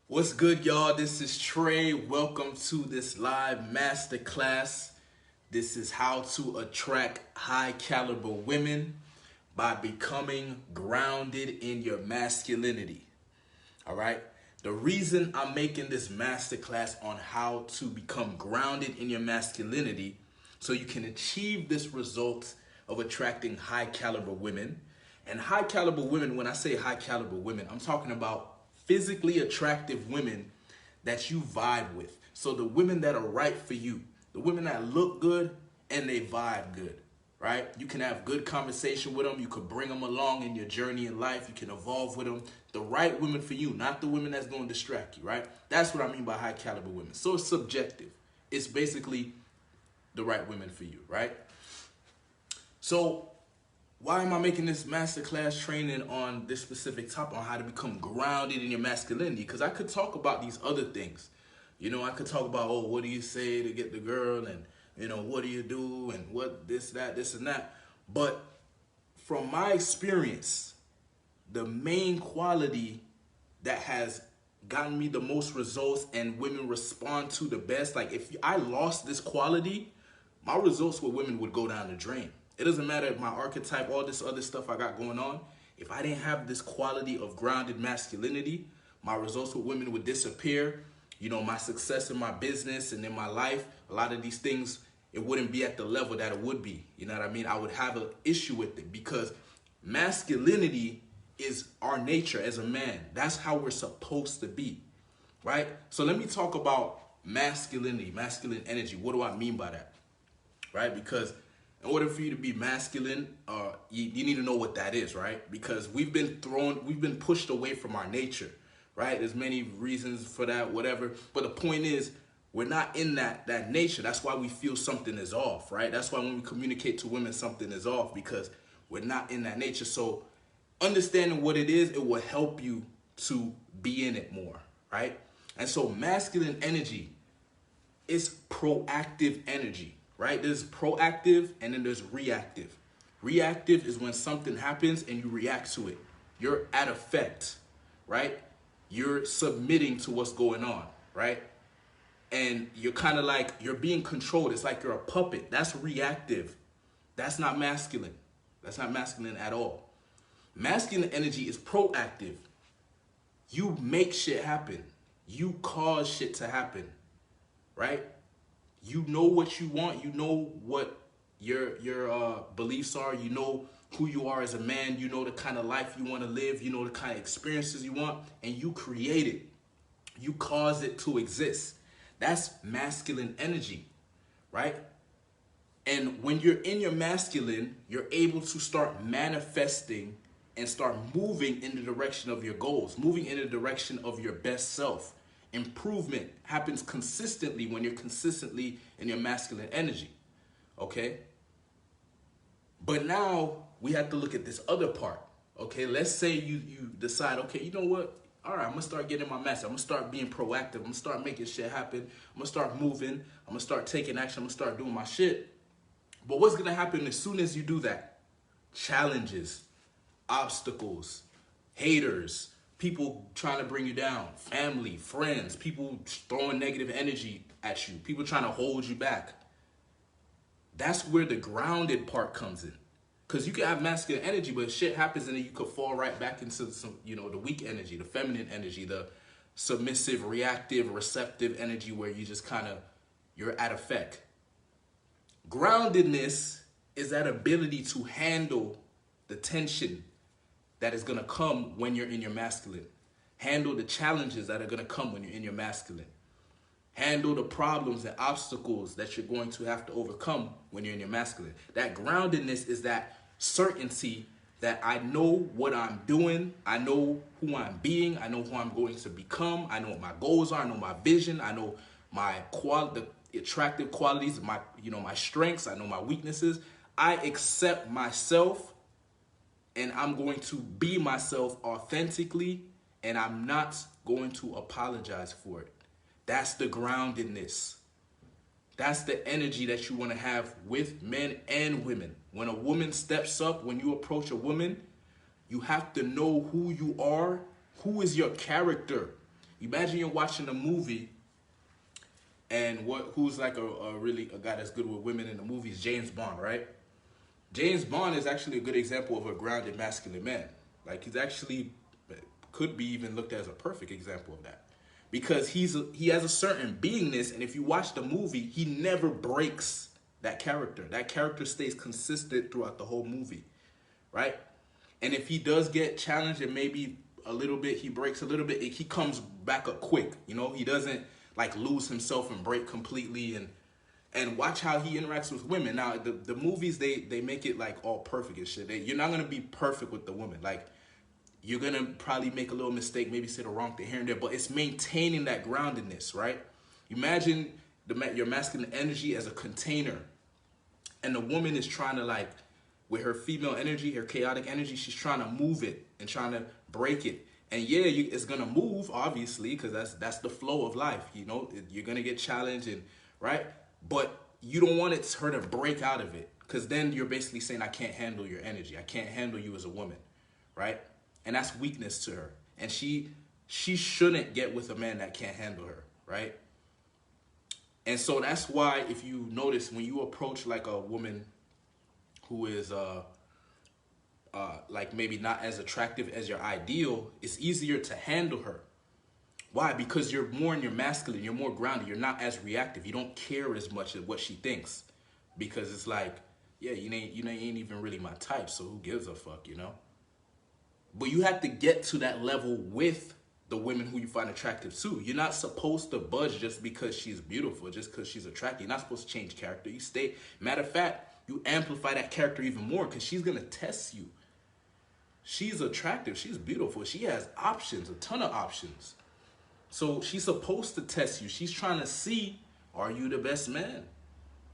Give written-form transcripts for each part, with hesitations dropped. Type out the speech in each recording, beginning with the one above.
What's good, y'all? This is Trey. Welcome to this live masterclass. This is how to attract high caliber women by becoming grounded in your masculinity. All right. The reason I'm making this masterclass on how to become grounded in your masculinity so you can achieve this result of attracting high caliber women. And high caliber women, when I say high caliber women, I'm talking about physically attractive women that you vibe with. So the women that are right for you, the women that look good and they vibe good, right? You can have good conversation with them. You could bring them along in your journey in life. You can evolve with them. The right women for you, not the women that's going to distract you, right? That's what I mean by high caliber women. So it's subjective. It's basically the right women for you, right? So why am I making this masterclass training on this specific topic on how to become grounded in your masculinity? Because I could talk about these other things. I could talk about, oh, what do you say to get the girl? And, what do you do? And what this, and that. But from my experience, the main quality that has gotten me the most results and women respond to the best, like if I lost this quality, my results with women would go down the drain. It doesn't matter if my archetype, all this other stuff I got going on, if I didn't have this quality of grounded masculinity, my results with women would disappear. My success in my business and in my life, a lot of these things, it wouldn't be at the level that it would be. You know what I mean? I would have an issue with it because masculinity is our nature as a man. That's how we're supposed to be, right? So let me talk about masculinity, masculine energy. What do I mean by that, right? Because in order for you to be masculine, you need to know what that is, right? Because we've been pushed away from our nature, right? There's many reasons for that, whatever. But the point is, we're not in that nature. That's why we feel something is off, right? That's why when we communicate to women, something is off because we're not in that nature. So understanding what it is, it will help you to be in it more, right? And so masculine energy is proactive energy, right? There's proactive and then there's reactive. Reactive is when something happens and you react to it. You're at effect, right? You're submitting to what's going on, right? And you're kind of like, you're being controlled. It's like you're a puppet. That's reactive. That's not masculine. That's not masculine at all. Masculine energy is proactive. You make shit happen. You cause shit to happen, right? You know what you want. You know what your beliefs are. You know who you are as a man. You know the kind of life you want to live. You know the kind of experiences you want, and you create it. You cause it to exist. That's masculine energy, right? And when you're in your masculine, you're able to start manifesting and start moving in the direction of your goals, moving in the direction of your best self. Improvement happens consistently when you're consistently in your masculine energy, okay? But now we have to look at this other part, okay? Let's say you decide, okay, you know what? All right, I'm gonna start getting my message. I'm gonna start being proactive. I'm gonna start making shit happen. I'm gonna start moving. I'm gonna start taking action. I'm gonna start doing my shit. But what's gonna happen as soon as you do that? Challenges, obstacles, haters, people trying to bring you down, family, friends, people throwing negative energy at you, people trying to hold you back. That's where the grounded part comes in. Because you can have masculine energy, but shit happens and then you could fall right back into some, the weak energy, the feminine energy, the submissive, reactive, receptive energy where you just you're at effect. Groundedness is that ability to handle the tension that is going to come when you're in your masculine. Handle the challenges that are going to come when you're in your masculine. Handle the problems and obstacles that you're going to have to overcome when you're in your masculine. That groundedness is that certainty that I know what I'm doing. I know who I'm being. I know who I'm going to become. I know what my goals are. I know my vision. I know my the attractive qualities, my strengths. I know my weaknesses. I accept myself and I'm going to be myself authentically and I'm not going to apologize for it. That's the groundedness. That's the energy that you want to have with men and women. When a woman steps up, when you approach a woman, you have to know who you are, who is your character. Imagine you're watching a movie, and who's like a guy that's good with women in the movies, James Bond, right? James Bond is actually a good example of a grounded masculine man. Like he's actually could be even looked at as a perfect example of that, because he has a certain beingness, and if you watch the movie, he never breaks that character. That character stays consistent throughout the whole movie, right? And if he does get challenged and maybe a little bit, he breaks a little bit, he comes back up quick. You know, he doesn't like lose himself and break completely. And watch how he interacts with women. Now, the movies, they make it like all perfect and shit. You're not gonna be perfect with the woman. Like, you're gonna probably make a little mistake, maybe say the wrong thing here and there, but it's maintaining that groundedness, right? Imagine your masculine energy as a container, and the woman is trying to, like, with her female energy, her chaotic energy, she's trying to move it and trying to break it. And yeah, it's gonna move, obviously, because that's the flow of life. You know, you're gonna get challenged, and right, but you don't want her to break out of it, because then you're basically saying, I can't handle your energy, I can't handle you as a woman, right? And that's weakness to her, and she shouldn't get with a man that can't handle her, right? And so that's why, if you notice, when you approach like a woman who is like maybe not as attractive as your ideal, it's easier to handle her. Why? Because you're more in your masculine, you're more grounded, you're not as reactive, you don't care as much as what she thinks, because it's like, yeah, you ain't even really my type, so who gives a fuck, you know? But you have to get to that level with the women who you find attractive too. You're not supposed to budge just because she's beautiful, just because she's attractive. You're not supposed to change character. You stay. Matter of fact, you amplify that character even more, because she's gonna test you. She's attractive. She's beautiful. She has options, a ton of options. So she's supposed to test you. She's trying to see, are you the best man,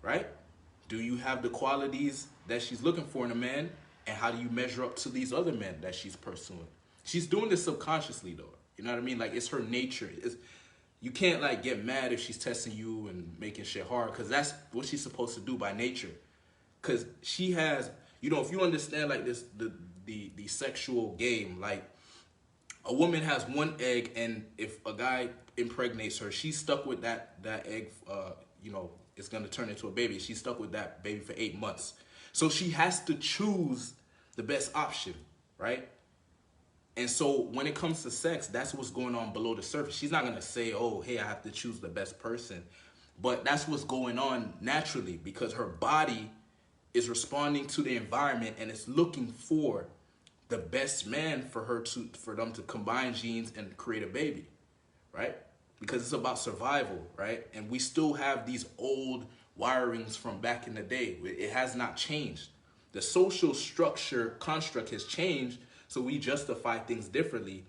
right? Do you have the qualities that she's looking for in a man? And how do you measure up to these other men that she's pursuing? She's doing this subconsciously, though. You know what I mean? Like, it's her nature. You can't, like, get mad if she's testing you and making shit hard, because that's what she's supposed to do by nature. Because she has, you know, if you understand, like, this, the sexual game, like, a woman has one egg, and if a guy impregnates her, she's stuck with that egg, you know, it's going to turn into a baby. She's stuck with that baby for 8 months. So she has to choose the best option, right? And so when it comes to sex, that's what's going on below the surface. She's not going to say, oh, hey, I have to choose the best person. But that's what's going on naturally, because her body is responding to the environment, and it's looking for the best man for them to combine genes and create a baby, right? Because it's about survival, right? And we still have these old wirings from back in the day. It has not changed. The social structure construct has changed, so we justify things differently.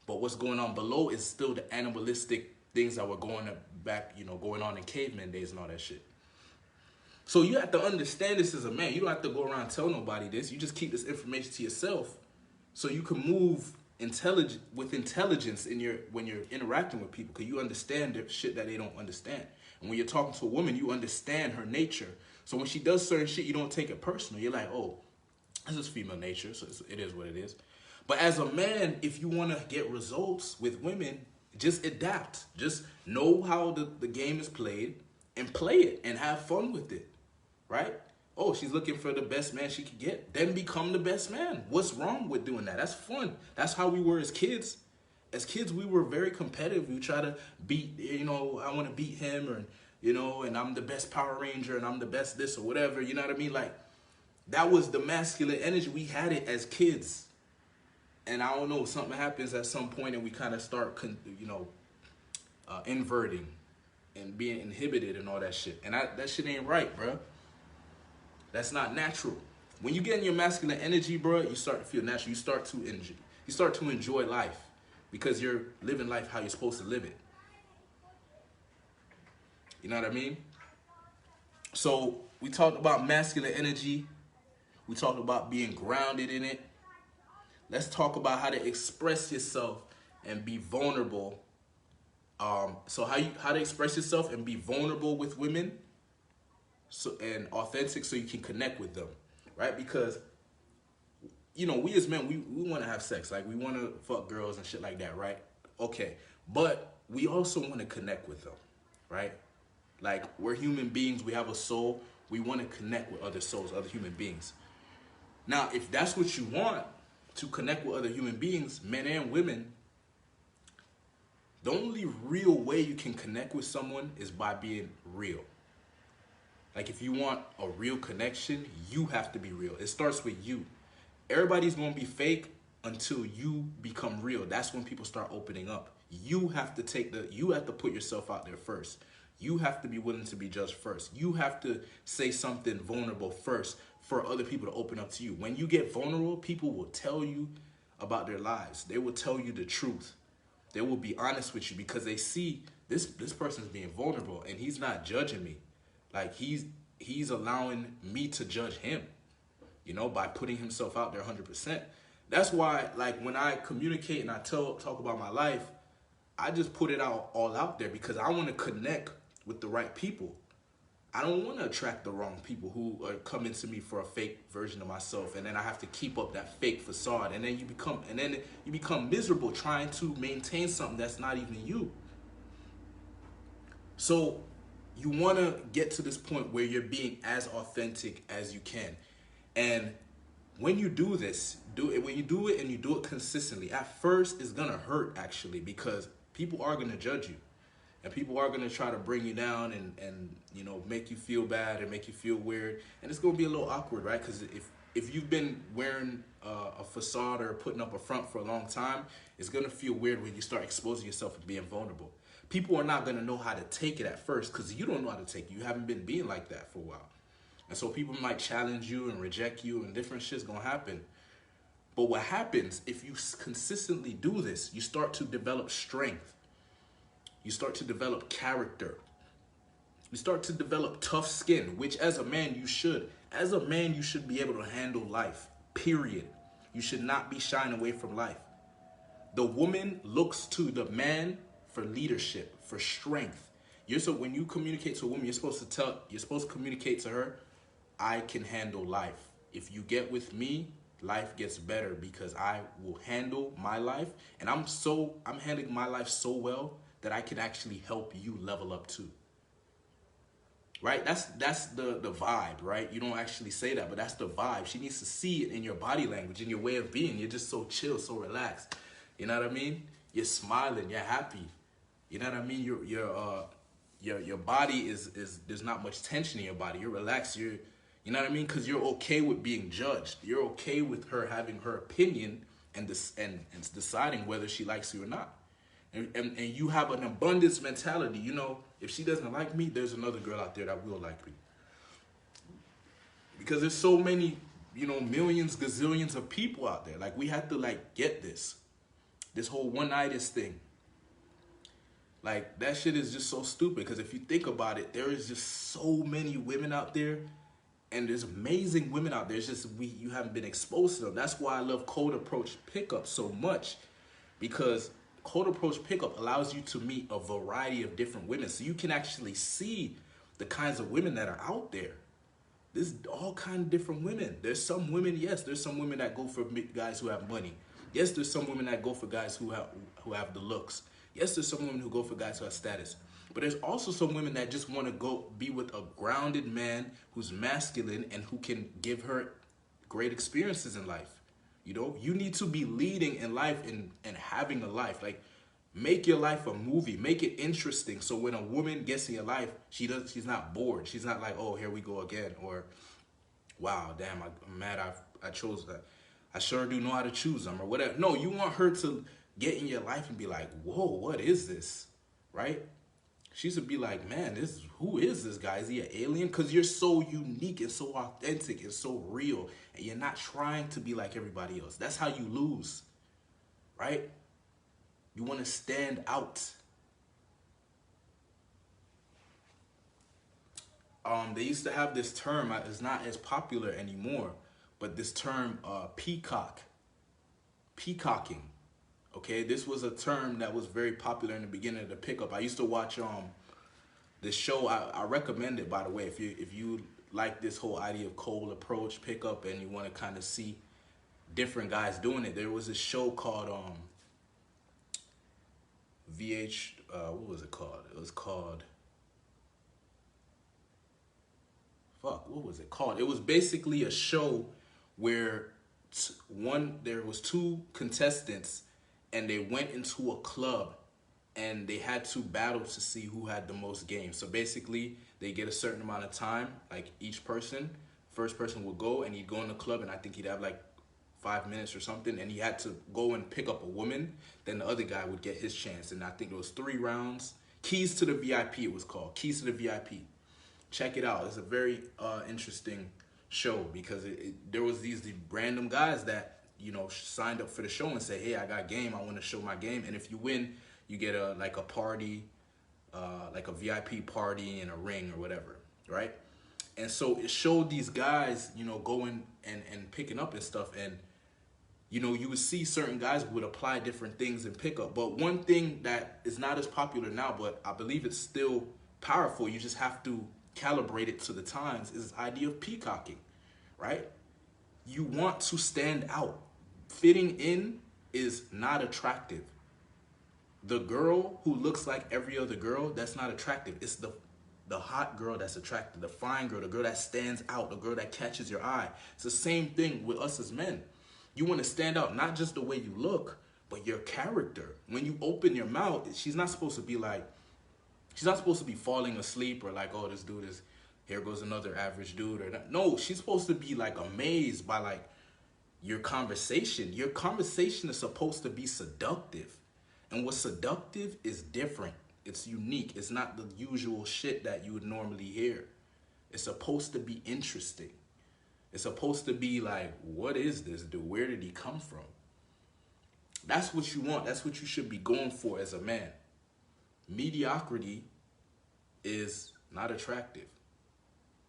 But what's going on below is still the animalistic things that were going on in caveman days and all that shit. So you have to understand this as a man. You don't have to go around and tell nobody this. You just keep this information to yourself, so you can move with intelligence when you're interacting with people, because you understand the shit that they don't understand. And when you're talking to a woman, you understand her nature. So when she does certain shit, you don't take it personal. You're like, oh, this is female nature, so it is what it is. But as a man, if you want to get results with women, just adapt. Just know how the game is played and play it and have fun with it, right? Oh, she's looking for the best man she could get. Then become the best man. What's wrong with doing that? That's fun. That's how we were as kids. As kids, we were very competitive. We try to beat, you know, I want to beat him, or, you know, and I'm the best Power Ranger, and I'm the best this or whatever. You know what I mean? Like, that was the masculine energy. We had it as kids. And I don't know, something happens at some point, and we kind of start, inverting and being inhibited and all that shit. And that shit ain't right, bro. That's not natural. When you get in your masculine energy, bro, you start to feel natural. You start to enjoy life, because you're living life how you're supposed to live it. You know what I mean? So we talked about masculine energy. We talked about being grounded in it. Let's talk about how to express yourself and be vulnerable. So how to express yourself and be vulnerable with women, and authentic, so you can connect with them, right? Because, you know, we as men, we want to have sex. Like, we want to fuck girls and shit like that, right? Okay. But we also want to connect with them, right? Like, we're human beings, we have a soul, we want to connect with other souls, other human beings. Now, if that's what you want, to connect with other human beings, men and women, the only real way you can connect with someone is by being real. Like, if you want a real connection, you have to be real. It starts with you. Everybody's going to be fake until you become real. That's when people start opening up. You have to you have to put yourself out there first. You have to be willing to be judged first. You have to say something vulnerable first for other people to open up to you. When you get vulnerable, people will tell you about their lives. They will tell you the truth. They will be honest with you because they see this person's being vulnerable and he's not judging me. Like, he's allowing me to judge him, by putting himself out there 100%. That's why, like, when I communicate and I talk about my life, I just put it all out there because I want to connect with the right people. I don't want to attract the wrong people who are coming to me for a fake version of myself, and then I have to keep up that fake facade, and then you become miserable trying to maintain something that's not even you. So you want to get to this point where you're being as authentic as you can. And when you do this, when you do it and you do it consistently, at first it's going to hurt, actually, because people are going to judge you. And people are going to try to bring you down and make you feel bad and make you feel weird. And it's going to be a little awkward, right? Because if you've been wearing a facade or putting up a front for a long time, it's going to feel weird when you start exposing yourself and being vulnerable. People are not going to know how to take it at first because you don't know how to take it. You haven't been being like that for a while. And so people might challenge you and reject you, and different shit's going to happen. But what happens if you consistently do this, you start to develop strength. You start to develop character. You start to develop tough skin, which as a man you should. As a man, you should be able to handle life, period. You should not be shying away from life. The woman looks to the man for leadership, for strength. When you communicate to a woman, you're supposed to communicate to her, I can handle life. If you get with me, life gets better because I will handle my life. And I'm handling my life so well that I can actually help you level up too. Right? That's the vibe, right? You don't actually say that, but that's the vibe. She needs to see it in your body language, in your way of being. You're just so chill, so relaxed. You know what I mean? You're smiling, you're happy. You know what I mean? Your body is there's not much tension in your body. You're relaxed. You know what I mean? Because you're okay with being judged. You're okay with her having her opinion and deciding whether she likes you or not. And you have an abundance mentality. If she doesn't like me, there's another girl out there that will like me. Because there's so many, millions, gazillions of people out there. Like, we have to, get this whole one-nightist thing. Like, that shit is just so stupid. Because if you think about it, there is just so many women out there. And there's amazing women out there. It's just you haven't been exposed to them. That's why I love cold approach pickup so much. Because cold approach pickup allows you to meet a variety of different women. So you can actually see the kinds of women that are out there. There's all kinds of different women. There's some women, yes, there's some women that go for guys who have money. Yes, there's some women that go for guys who have the looks. Yes, there's some women who go for guys who have status. But there's also some women that just want to go be with a grounded man who's masculine and who can give her great experiences in life. You need to be leading in life and having a life. Like, make your life a movie. Make it interesting. So when a woman gets in your life, she's not bored. She's not like, oh, here we go again. Or, wow, damn, I'm mad I chose that. I sure do know how to choose them or whatever. No, you want her to get in your life and be like, whoa, what is this? Right? She should be like, man, who is this guy? Is he an alien? Because you're so unique and so authentic and so real. And you're not trying to be like everybody else. That's how you lose. Right? You want to stand out. They used to have this term. It's not as popular anymore. But this term, peacocking. Okay, this was a term that was very popular in the beginning of the pickup. I used to watch this show. I recommend it, by the way, if you like this whole idea of cold approach pickup and you want to kind of see different guys doing it. There was a show called what was it called? It was called, fuck, what was it called? It was basically a show where there was two contestants and they went into a club and they had to battle to see who had the most games. So basically they get a certain amount of time, like each person, first person would go and he'd go in the club and I think he'd have like 5 minutes or something, and he had to go and pick up a woman. Then the other guy would get his chance, and I think it was 3 rounds. Keys to the VIP, it was called. Keys to the VIP. Check it out. It's a very interesting show because there was these random guys that signed up for the show and say, "Hey, I got game. I want to show my game." And if you win, you get a party, like a VIP party and a ring or whatever, right? And so it showed these guys, going and picking up and stuff. And, you would see certain guys would apply different things and pick up. But one thing that is not as popular now, but I believe it's still powerful, you just have to calibrate it to the times, is the idea of peacocking, right? You want to stand out. Fitting in is not attractive. The girl who looks like every other girl, that's not attractive. It's the hot girl that's attractive, the fine girl, the girl that stands out, the girl that catches your eye. It's the same thing with us as men. You want to stand out, not just the way you look, but your character. When you open your mouth, she's not supposed to be falling asleep or like, oh, this dude is, here goes another average dude. Or not. No, she's supposed to be like amazed by like your conversation. Your conversation is supposed to be seductive. And what's seductive is different. It's unique. It's not the usual shit that you would normally hear. It's supposed to be interesting. It's supposed to be like, what is this dude? Where did he come from? That's what you want. That's what you should be going for as a man. Mediocrity is not attractive.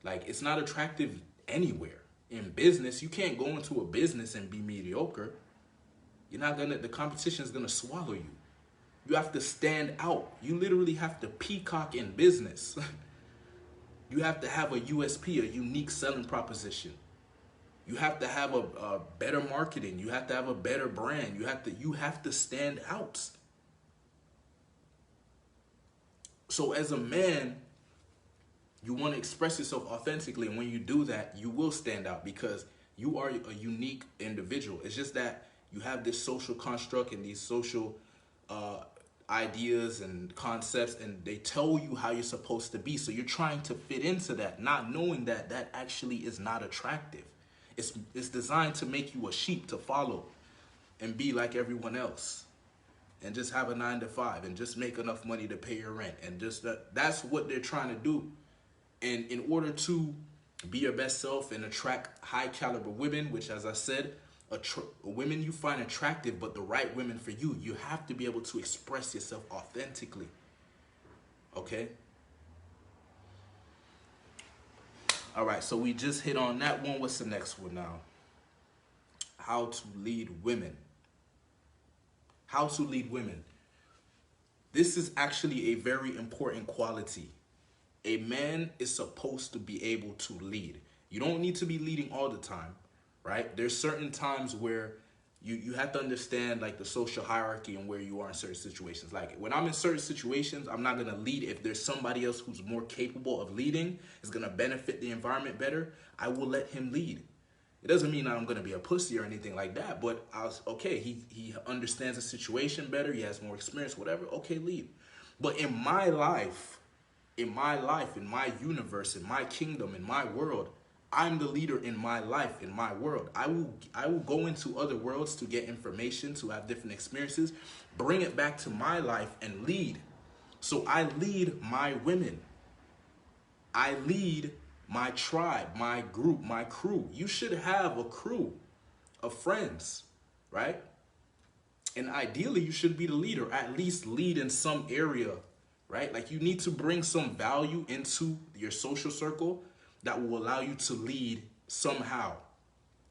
Like, it's not attractive anywhere. In business, you can't go into a business and be mediocre. The competition is gonna swallow you. You have to stand out. You literally have to peacock in business. You have to have a USP, a unique selling proposition. You have to have a better marketing. You have to have a better brand. You have to stand out. So as a man, you want to express yourself authentically. And when you do that, you will stand out because you are a unique individual. It's just that you have this social construct and these social ideas and concepts, and they tell you how you're supposed to be. So you're trying to fit into that, not knowing that that actually is not attractive. It's designed to make you a sheep to follow and be like everyone else and just have a 9 to 5 and just make enough money to pay your rent. And just that's what they're trying to do. And in order to be your best self and attract high caliber women, which, as I said, women you find attractive, but the right women for you, you have to be able to express yourself authentically. Okay? All right, so we just hit on that one. What's the next one now? How to lead women. How to lead women. This is actually a very important quality. A man is supposed to be able to lead. You don't need to be leading all the time, right? There's certain times where you have to understand like the social hierarchy and where you are in certain situations. Like when I'm in certain situations, I'm not gonna lead if there's somebody else who's more capable of leading, is gonna benefit the environment better. I will let him lead. It doesn't mean I'm gonna be a pussy or anything like that, but okay, he understands the situation better, he has more experience, whatever, okay, lead. But in my life, in my universe, in my kingdom, in my world, I'm the leader in my life, in my world. I will go into other worlds to get information, to have different experiences, bring it back to my life and lead. So I lead my women. I lead my tribe, my group, my crew. You should have a crew of friends, right? And ideally, you should be the leader, at least lead in some area, right? Like you need to bring some value into your social circle that will allow you to lead somehow.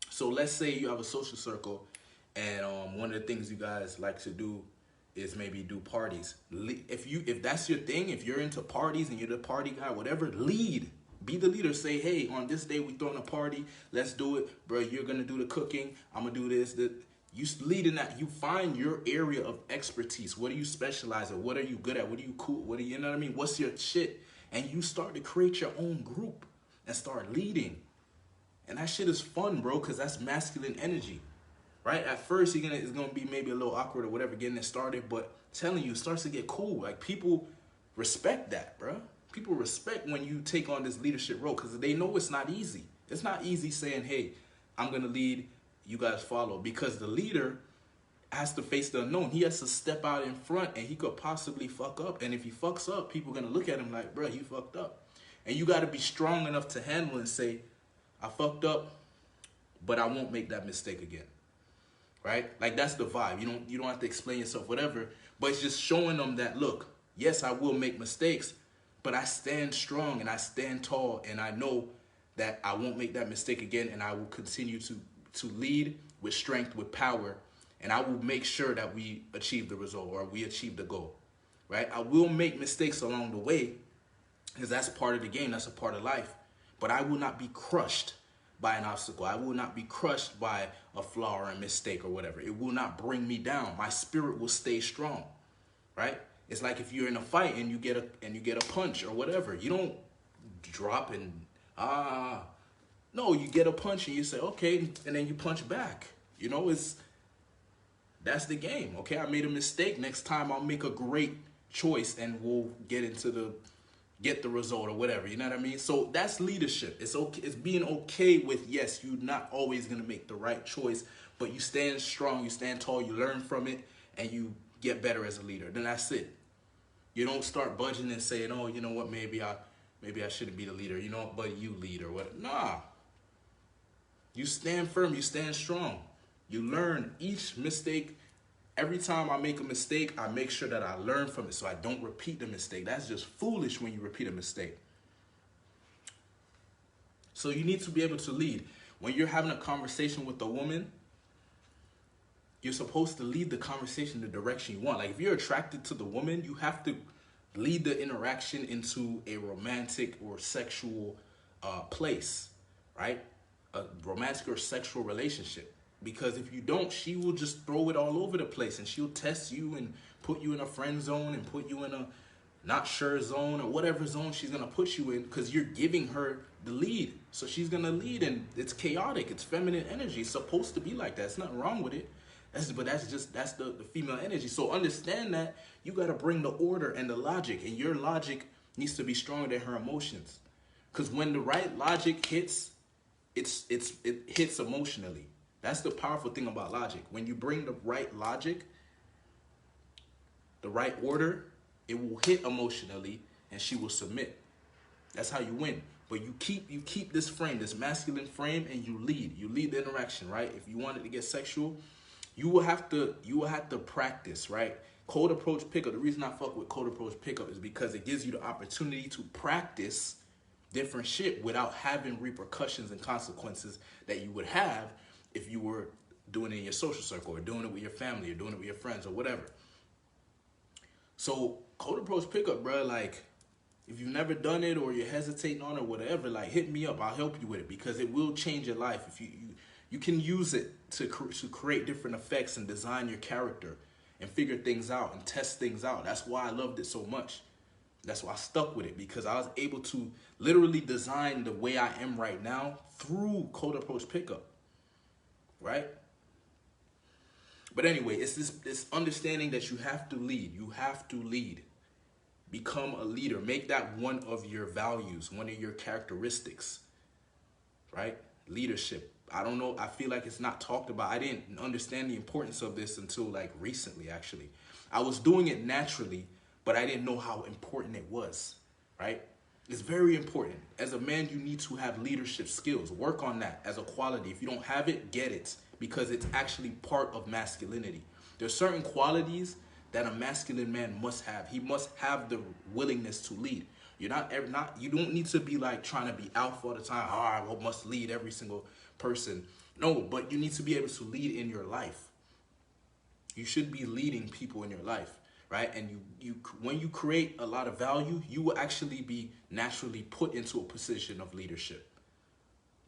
So let's say you have a social circle and one of the things you guys like to do is maybe do parties. If that's your thing, if you're into parties and you're the party guy, whatever, lead. Be the leader. Say, hey, on this day we throwing a party. Let's do it. Bro, you're going to do the cooking. I'm going to do this. You lead in that. You find your area of expertise. What do you specialize in? What are you good at? What are you cool? What do you know what I mean? What's your shit? And you start to create your own group and start leading. And that shit is fun, bro, because that's masculine energy, right? At first, it's gonna be maybe a little awkward or whatever getting it started, but I'm telling you, it starts to get cool. Like, people respect that, bro. People respect when you take on this leadership role because they know it's not easy. It's not easy saying, hey, I'm gonna lead, you guys follow, because the leader has to face the unknown. He has to step out in front, and he could possibly fuck up. And if he fucks up, people are gonna look at him like, bro, you fucked up. And you gotta be strong enough to handle and say, I fucked up, but I won't make that mistake again. Right? Like, that's the vibe. You don't have to explain yourself, whatever. But it's just showing them that, look, yes, I will make mistakes, but I stand strong and I stand tall, and I know that I won't make that mistake again, and I will continue to lead with strength, with power, and I will make sure that we achieve the result or we achieve the goal, right? I will make mistakes along the way because that's part of the game. That's a part of life. But I will not be crushed by an obstacle. I will not be crushed by a flaw or a mistake or whatever. It will not bring me down. My spirit will stay strong, right? It's like if you're in a fight and you get a punch or whatever. You don't drop and no, you get a punch and you say, okay, and then you punch back. You know, that's the game. Okay, I made a mistake. Next time I'll make a great choice and we'll get the result or whatever. You know what I mean? So that's leadership. It's okay. It's being okay with, yes, you're not always going to make the right choice, but you stand strong, you stand tall, you learn from it, and you get better as a leader. Then that's it. You don't start budging and saying, oh, you know what, maybe I shouldn't be the leader, you know, but you lead or what. Nah. You stand firm, you stand strong. You learn each mistake. Every time I make a mistake, I make sure that I learn from it so I don't repeat the mistake. That's just foolish when you repeat a mistake. So you need to be able to lead. When you're having a conversation with a woman, you're supposed to lead the conversation the direction you want. Like, if you're attracted to the woman, you have to lead the interaction into a romantic or sexual place, right? A romantic or sexual relationship. Because if you don't, she will just throw it all over the place, and she'll test you and put you in a friend zone and put you in a not sure zone or whatever zone she's going to put you in, because you're giving her the lead. So she's going to lead, and it's chaotic. It's feminine energy. It's supposed to be like that. There's nothing wrong with it. That's the female energy. So understand that you got to bring the order and the logic, and your logic needs to be stronger than her emotions. Because when the right logic hits, it hits emotionally. That's the powerful thing about logic. When you bring the right logic, the right order, it will hit emotionally, and she will submit. That's how you win. But you keep this frame, this masculine frame, and you lead. You lead the interaction, right? If you want it to get sexual, you will have to practice, right? Cold approach pickup. The reason I fuck with cold approach pickup is because it gives you the opportunity to practice different shit without having repercussions and consequences that you would have if you were doing it in your social circle or doing it with your family or doing it with your friends or whatever. So cold approach pickup, bro, like, if you've never done it or you're hesitating on it or whatever, like, hit me up. I'll help you with it, because it will change your life. If you can use it to create different effects and design your character and figure things out and test things out. That's why I loved it so much. That's why I stuck with it, because I was able to literally design the way I am right now through cold approach pickup. Right? But anyway, it's this understanding that you have to lead. You have to lead. Become a leader. Make that one of your values, one of your characteristics. Right? Leadership. I don't know. I feel like it's not talked about. I didn't understand the importance of this until like recently, actually. I was doing it naturally, but I didn't know how important it was. Right? It's very important. As a man, you need to have leadership skills. Work on that as a quality. If you don't have it, get it, because it's actually part of masculinity. There's certain qualities that a masculine man must have. He must have the willingness to lead. You don't need to be like trying to be alpha all the time. Oh, I must lead every single person. No, but you need to be able to lead in your life. You should be leading people in your life. Right? And when you create a lot of value, you will actually be naturally put into a position of leadership.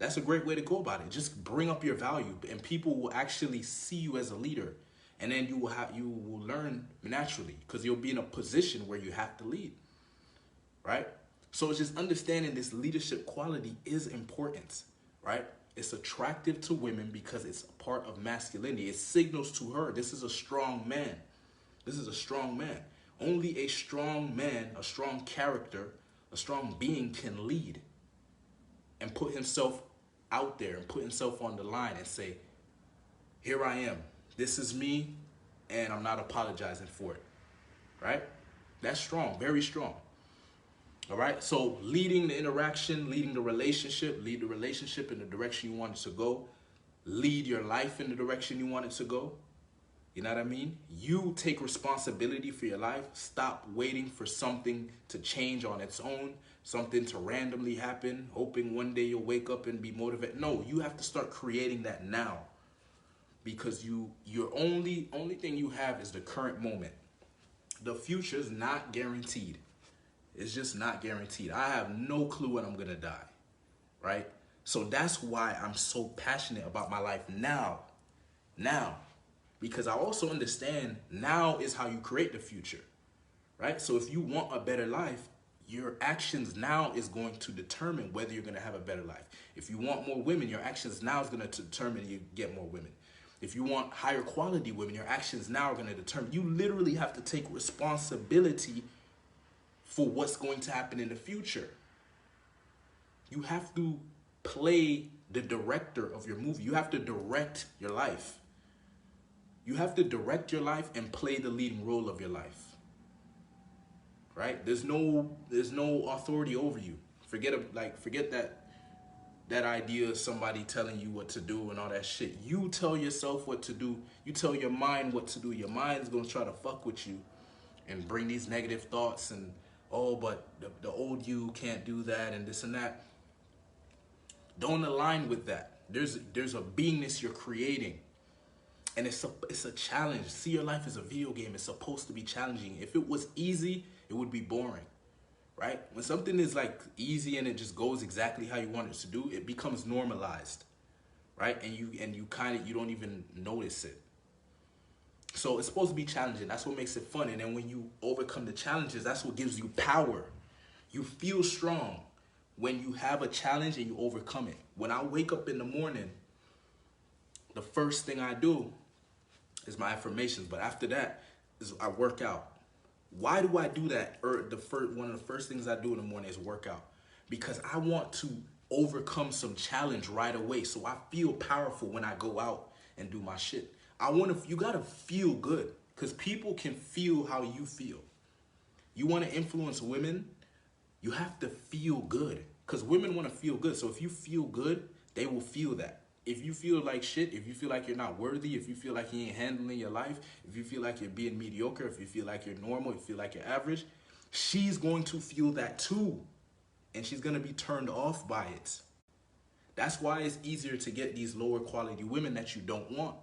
That's a great way to go about it. Just bring up your value, and people will actually see you as a leader, and then you will learn naturally because you'll be in a position where you have to lead, right? So it's just understanding this leadership quality is important, right? It's attractive to women because it's a part of masculinity. It signals to her, this is a strong man. This is a strong man. Only a strong man, a strong character, a strong being can lead and put himself out there and put himself on the line and say, here I am. This is me, and I'm not apologizing for it, right? That's strong, very strong. All right, so leading the interaction, leading the relationship, lead the relationship in the direction you want it to go. Lead your life in the direction you want it to go. You know what I mean? You take responsibility for your life. Stop waiting for something to change on its own, something to randomly happen, hoping one day you'll wake up and be motivated. No, you have to start creating that now, because your only thing you have is the current moment. The future is not guaranteed. It's just not guaranteed. I have no clue when I'm gonna die, right? So that's why I'm so passionate about my life now, because I also understand now is how you create the future, right? So if you want a better life, your actions now is going to determine whether you're gonna have a better life. If you want more women, your actions now is gonna determine you get more women. If you want higher quality women, your actions now are gonna determine. You literally have to take responsibility for what's going to happen in the future. You have to play the director of your movie. You have to direct your life. You have to direct your life and play the leading role of your life. Right? There's no authority over you. Forget that idea of somebody telling you what to do and all that shit. You tell yourself what to do. You tell your mind what to do. Your mind's gonna try to fuck with you and bring these negative thoughts and, oh, but the old you can't do that and this and that. Don't align with that. There's a beingness you're creating, and it's a challenge. See your life as a video game. It's supposed to be challenging. If it was easy, it would be boring, right? When something is like easy and it just goes exactly how you want it to do, it becomes normalized, right? And you don't even notice it. So it's supposed to be challenging. That's what makes it fun. And then when you overcome the challenges, that's what gives you power. You feel strong when you have a challenge and you overcome it. When I wake up in the morning, the first thing I do is my affirmations. But after that is I work out. Why do I do that? One of the first things I do in the morning is work out. Because I want to overcome some challenge right away. So I feel powerful when I go out and do my shit. You gotta feel good, because people can feel how you feel. You wanna influence women, you have to feel good, because women wanna feel good. So if you feel good, they will feel that. If you feel like shit, if you feel like you're not worthy, if you feel like you ain't handling your life, if you feel like you're being mediocre, if you feel like you're normal, if you feel like you're average, she's going to feel that too. And she's gonna be turned off by it. That's why it's easier to get these lower quality women that you don't want.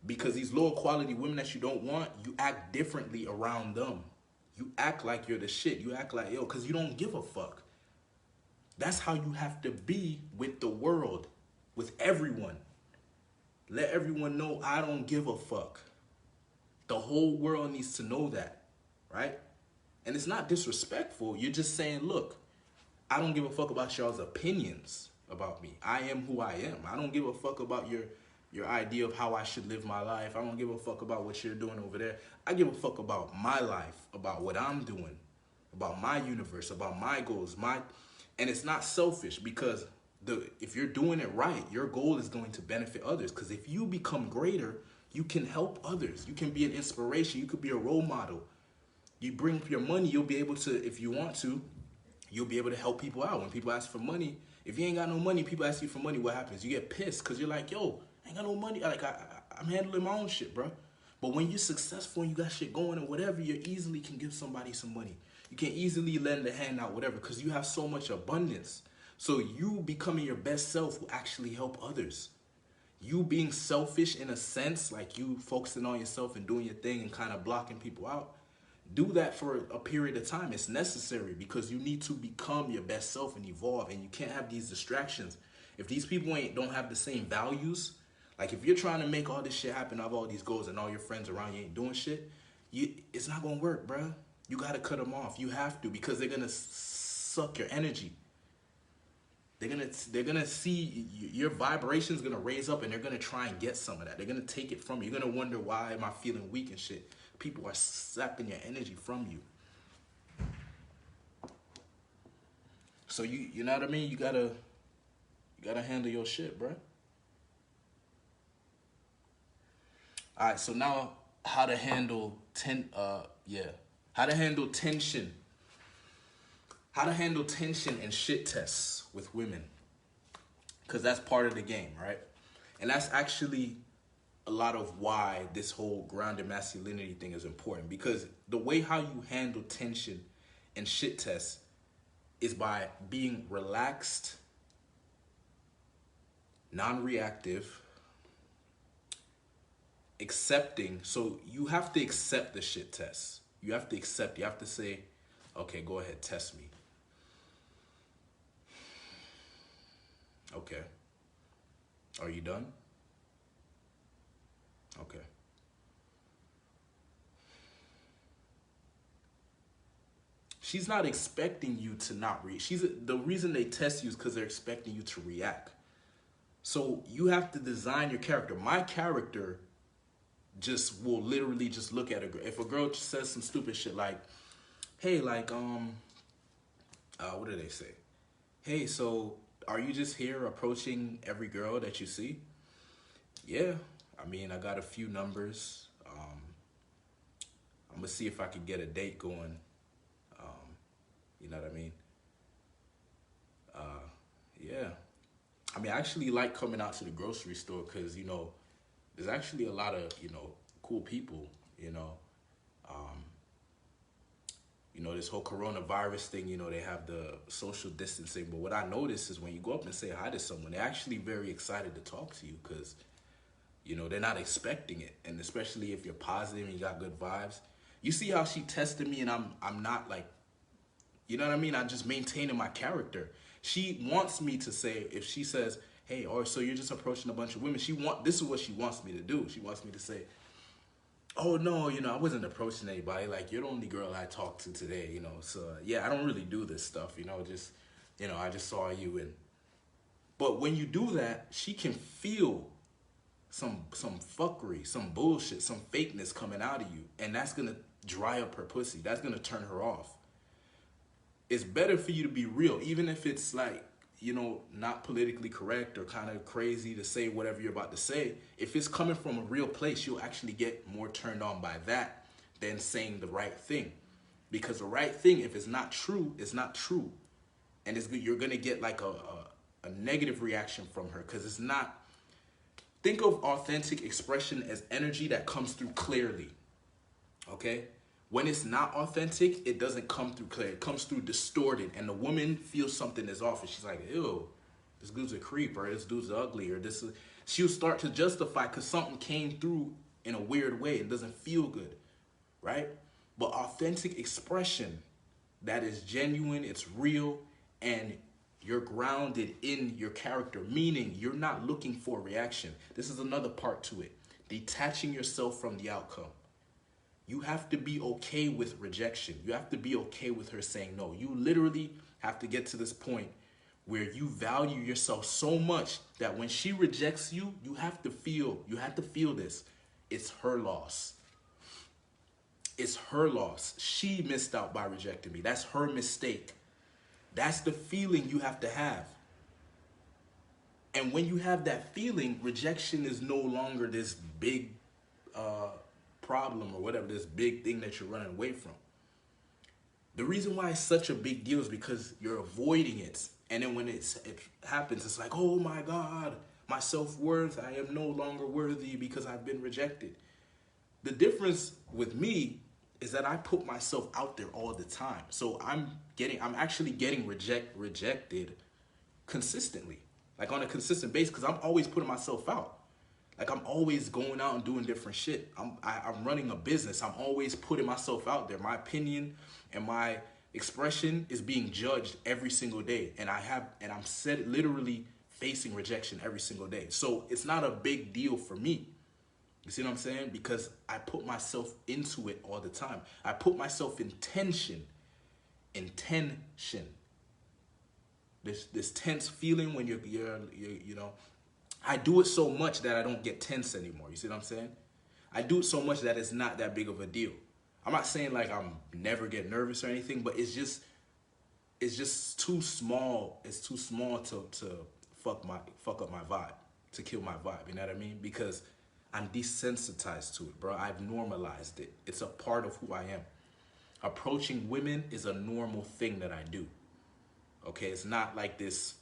Because these lower quality women that you don't want, you act differently around them. You act like you're the shit. You act like, yo, because you don't give a fuck. That's how you have to be with the world, with everyone. Let everyone know I don't give a fuck. The whole world needs to know that, right? And it's not disrespectful. You're just saying, look, I don't give a fuck about y'all's opinions about me. I am who I am. I don't give a fuck about your idea of how I should live my life. I don't give a fuck about what you're doing over there. I give a fuck about my life, about what I'm doing, about my universe, about my goals. And it's not selfish, because if you're doing it right, your goal is going to benefit others. Because if you become greater, you can help others. You can be an inspiration. You could be a role model. You bring your money, you'll be able to, if you want to, you'll be able to help people out. When people ask for money, if you ain't got no money, people ask you for money, what happens? You get pissed because you're like, yo, I ain't got no money. Like, I'm handling my own shit, bro. But when you're successful and you got shit going or whatever, you easily can give somebody some money. You can easily lend a hand out, whatever, because you have so much abundance. So you becoming your best self will actually help others. You being selfish in a sense, like you focusing on yourself and doing your thing and kind of blocking people out, Do that for a period of time. It's necessary because you need to become your best self and evolve, and you can't have these distractions. If these people don't have the same values, like if you're trying to make all this shit happen, have all these goals, and all your friends around you ain't doing shit, it's not gonna work, bruh. You gotta cut them off. You have to, because they're gonna suck your energy. They're gonna see your vibration's gonna raise up, and they're gonna try and get some of that. They're gonna take it from you. You're gonna wonder, why am I feeling weak and shit? People are sapping your energy from you. So you know what I mean? You gotta handle your shit, bruh. All right, so now how to handle how to handle tension. How to handle tension and shit tests with women. Because that's part of the game, right? And that's actually a lot of why this whole grounded masculinity thing is important. Because the way how you handle tension and shit tests is by being relaxed, non-reactive, accepting. So you have to accept the shit test. You have to accept. You have to say, okay, go ahead, test me. Okay. Are you done? Okay. She's not expecting you to not react. The reason they test you is because they're expecting you to react. So you have to design your character. My character just will literally just look at a girl. If a girl says some stupid shit like, hey, like, what do they say? Hey, so are you just here approaching every girl that you see? Yeah, I mean, I got a few numbers. I'm gonna see if I can get a date going. You know what I mean? Yeah. I mean, I actually like coming out to the grocery store because, you know, there's actually a lot of, you know, cool people, you know. You know, this whole coronavirus thing, you know, they have the social distancing. But what I notice is when you go up and say hi to someone, they're actually very excited to talk to you because, you know, they're not expecting it. And especially if you're positive and you got good vibes. You see how she tested me and I'm not like, you know what I mean? I'm just maintaining my character. She wants me to say, if she says, hey, or so you're just approaching a bunch of women, this is what she wants me to do. She wants me to say, oh no, you know, I wasn't approaching anybody. Like, you're the only girl I talked to today, you know. So yeah, I don't really do this stuff, you know, just, you know, I just saw you. But when you do that, she can feel some fuckery, some bullshit, some fakeness coming out of you. And that's gonna dry up her pussy. That's gonna turn her off. It's better for you to be real, even if it's like, you know, not politically correct or kind of crazy to say whatever you're about to say. If it's coming from a real place, you'll actually get more turned on by that than saying the right thing. Because the right thing, if it's not true, it's not true. And you're going to get like a negative reaction from her because it's not. Think of authentic expression as energy that comes through clearly. Okay? When it's not authentic, it doesn't come through clear. It comes through distorted. And the woman feels something is off. And she's like, ew, this dude's a creep, or this dude's ugly, or this is... She'll start to justify because something came through in a weird way. It doesn't feel good, right? But authentic expression that is genuine, it's real, and you're grounded in your character, meaning you're not looking for a reaction. This is another part to it. Detaching yourself from the outcome. You have to be okay with rejection. You have to be okay with her saying no. You literally have to get to this point where you value yourself so much that when she rejects you, you have to feel this. It's her loss. It's her loss. She missed out by rejecting me. That's her mistake. That's the feeling you have to have. And when you have that feeling, rejection is no longer this big problem or whatever, this big thing that you're running away from. The reason why it's such a big deal is because you're avoiding it. And then when it happens, it's like, oh my God, my self-worth, I am no longer worthy because I've been rejected. The difference with me is that I put myself out there all the time. So I'm actually getting rejected consistently, like on a consistent basis, because I'm always putting myself out. Like I'm always going out and doing different shit. I'm running a business. I'm always putting myself out there. My opinion and my expression is being judged every single day, and I'm said literally facing rejection every single day. So it's not a big deal for me. You see what I'm saying? Because I put myself into it all the time. I put myself in tension. This tense feeling when you're you know, I do it so much that I don't get tense anymore. You see what I'm saying? I do it so much that it's not that big of a deal. I'm not saying like I'm never get nervous or anything, but it's just too small. It's too small to fuck up my vibe, to kill my vibe. You know what I mean? Because I'm desensitized to it, bro. I've normalized it. It's a part of who I am. Approaching women is a normal thing that I do. Okay, it's not like this,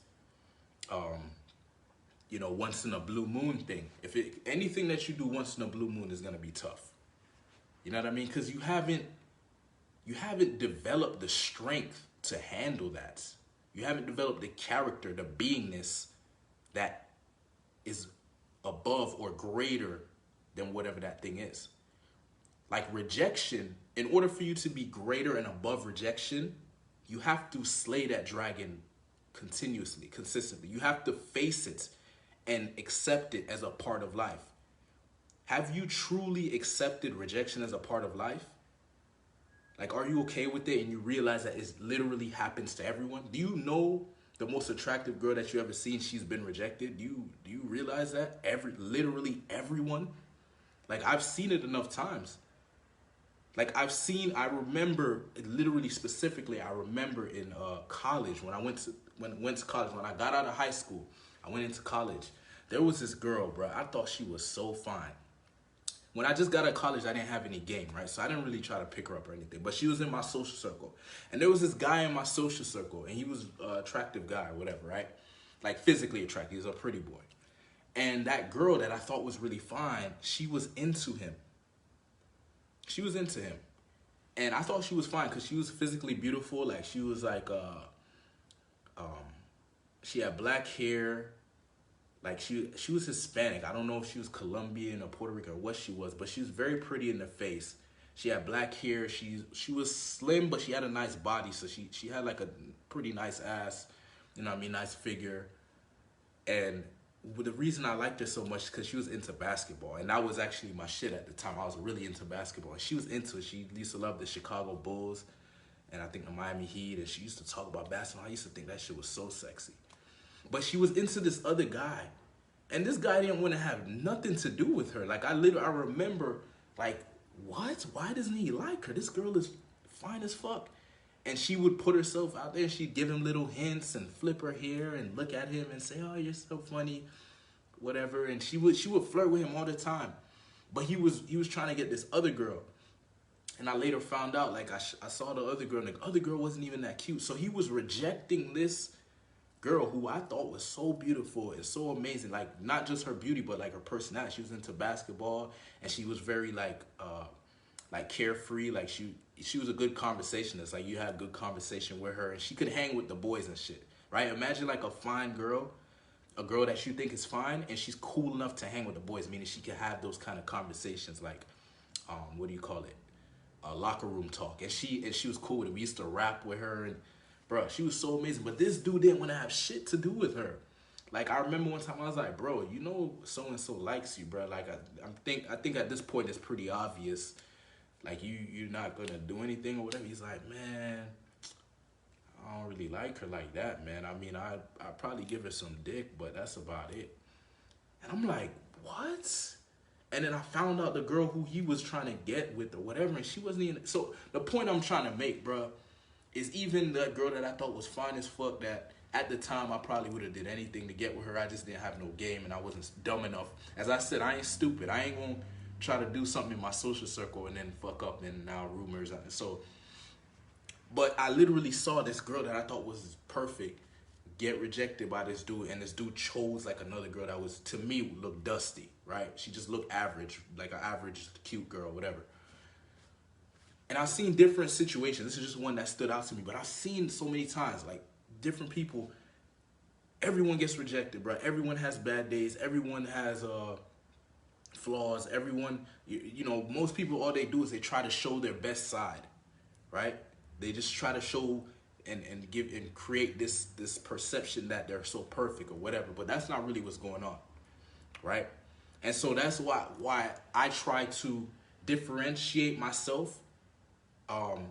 you know, once in a blue moon thing. Anything that you do once in a blue moon is gonna be tough. You know what I mean? Because you haven't developed the strength to handle that. You haven't developed the character, the beingness that is above or greater than whatever that thing is. Like rejection, in order for you to be greater and above rejection, you have to slay that dragon continuously, consistently. You have to face it and accept it as a part of life. Have you truly accepted rejection as a part of life? Like, are you okay with it and you realize that it literally happens to everyone? Do you know the most attractive girl that you ever seen, she's been rejected? Do you realize that? Literally everyone? Like, I've seen it enough times. Like I remember literally specifically, I remember in college when I went to college, when I got out of high school, I went into college. There was this girl, bro. I thought she was so fine. When I just got out of college, I didn't have any game, right? So I didn't really try to pick her up or anything. But she was in my social circle. And there was this guy in my social circle, and he was an attractive guy or whatever, right? Like physically attractive. He was a pretty boy. And that girl that I thought was really fine, she was into him. She was into him. And I thought she was fine because she was physically beautiful. Like she was like, she had black hair. Like she was Hispanic. I don't know if she was Colombian or Puerto Rican or what she was, but she was very pretty in the face. She had black hair. She was slim, but she had a nice body. So she had like a pretty nice ass, you know what I mean, nice figure. And the reason I liked her so much is because she was into basketball. And that was actually my shit at the time. I was really into basketball. And she was into it. She used to love the Chicago Bulls and I think the Miami Heat. And she used to talk about basketball. I used to think that shit was so sexy. But she was into this other guy. And this guy didn't want to have nothing to do with her. Like, I remember, like, what? Why doesn't he like her? This girl is fine as fuck. And she would put herself out there. She'd give him little hints and flip her hair and look at him and say, oh, you're so funny, whatever. And she would flirt with him all the time. But he was trying to get this other girl. And I later found out, like, I saw the other girl, and the other girl wasn't even that cute. So he was rejecting this girl who I thought was so beautiful and so amazing. Like, not just her beauty, but like her personality. She was into basketball, and she was very like carefree. Like she was a good conversationalist. Like, you had a good conversation with her, and she could hang with the boys and shit, right? Imagine like a fine girl, a girl that you think is fine, and she's cool enough to hang with the boys, meaning she can have those kind of conversations, like what do you call it, locker room talk. And she was cool with it. We used to rap with her, and bro, she was so amazing. But this dude didn't want to have shit to do with her. Like, I remember one time I was like, bro, you know so and so likes you, bro. Like, I think at this point it's pretty obvious. Like, you're not gonna do anything or whatever. He's like, man, I don't really like her like that, man. I mean, I'd probably give her some dick, but that's about it. And I'm like, what? And then I found out the girl who he was trying to get with or whatever, and she wasn't even. So the point I'm trying to make, bro, is even the girl that I thought was fine as fuck, that at the time I probably would have did anything to get with her. I just didn't have no game, and I wasn't dumb enough. As I said, I ain't stupid. I ain't gonna try to do something in my social circle and then fuck up, and now rumors. So, but I literally saw this girl that I thought was perfect get rejected by this dude, and this dude chose like another girl that was, to me, looked dusty, right? She just looked average, like an average cute girl, whatever. And I've seen different situations. This is just one that stood out to me. But I've seen so many times, like, different people, everyone gets rejected, bro. Everyone has bad days. Everyone has flaws. Everyone, you know, most people, all they do is they try to show their best side, right? They just try to show and give and create this perception that they're so perfect or whatever, but that's not really what's going on, right? And so that's why I try to differentiate myself um,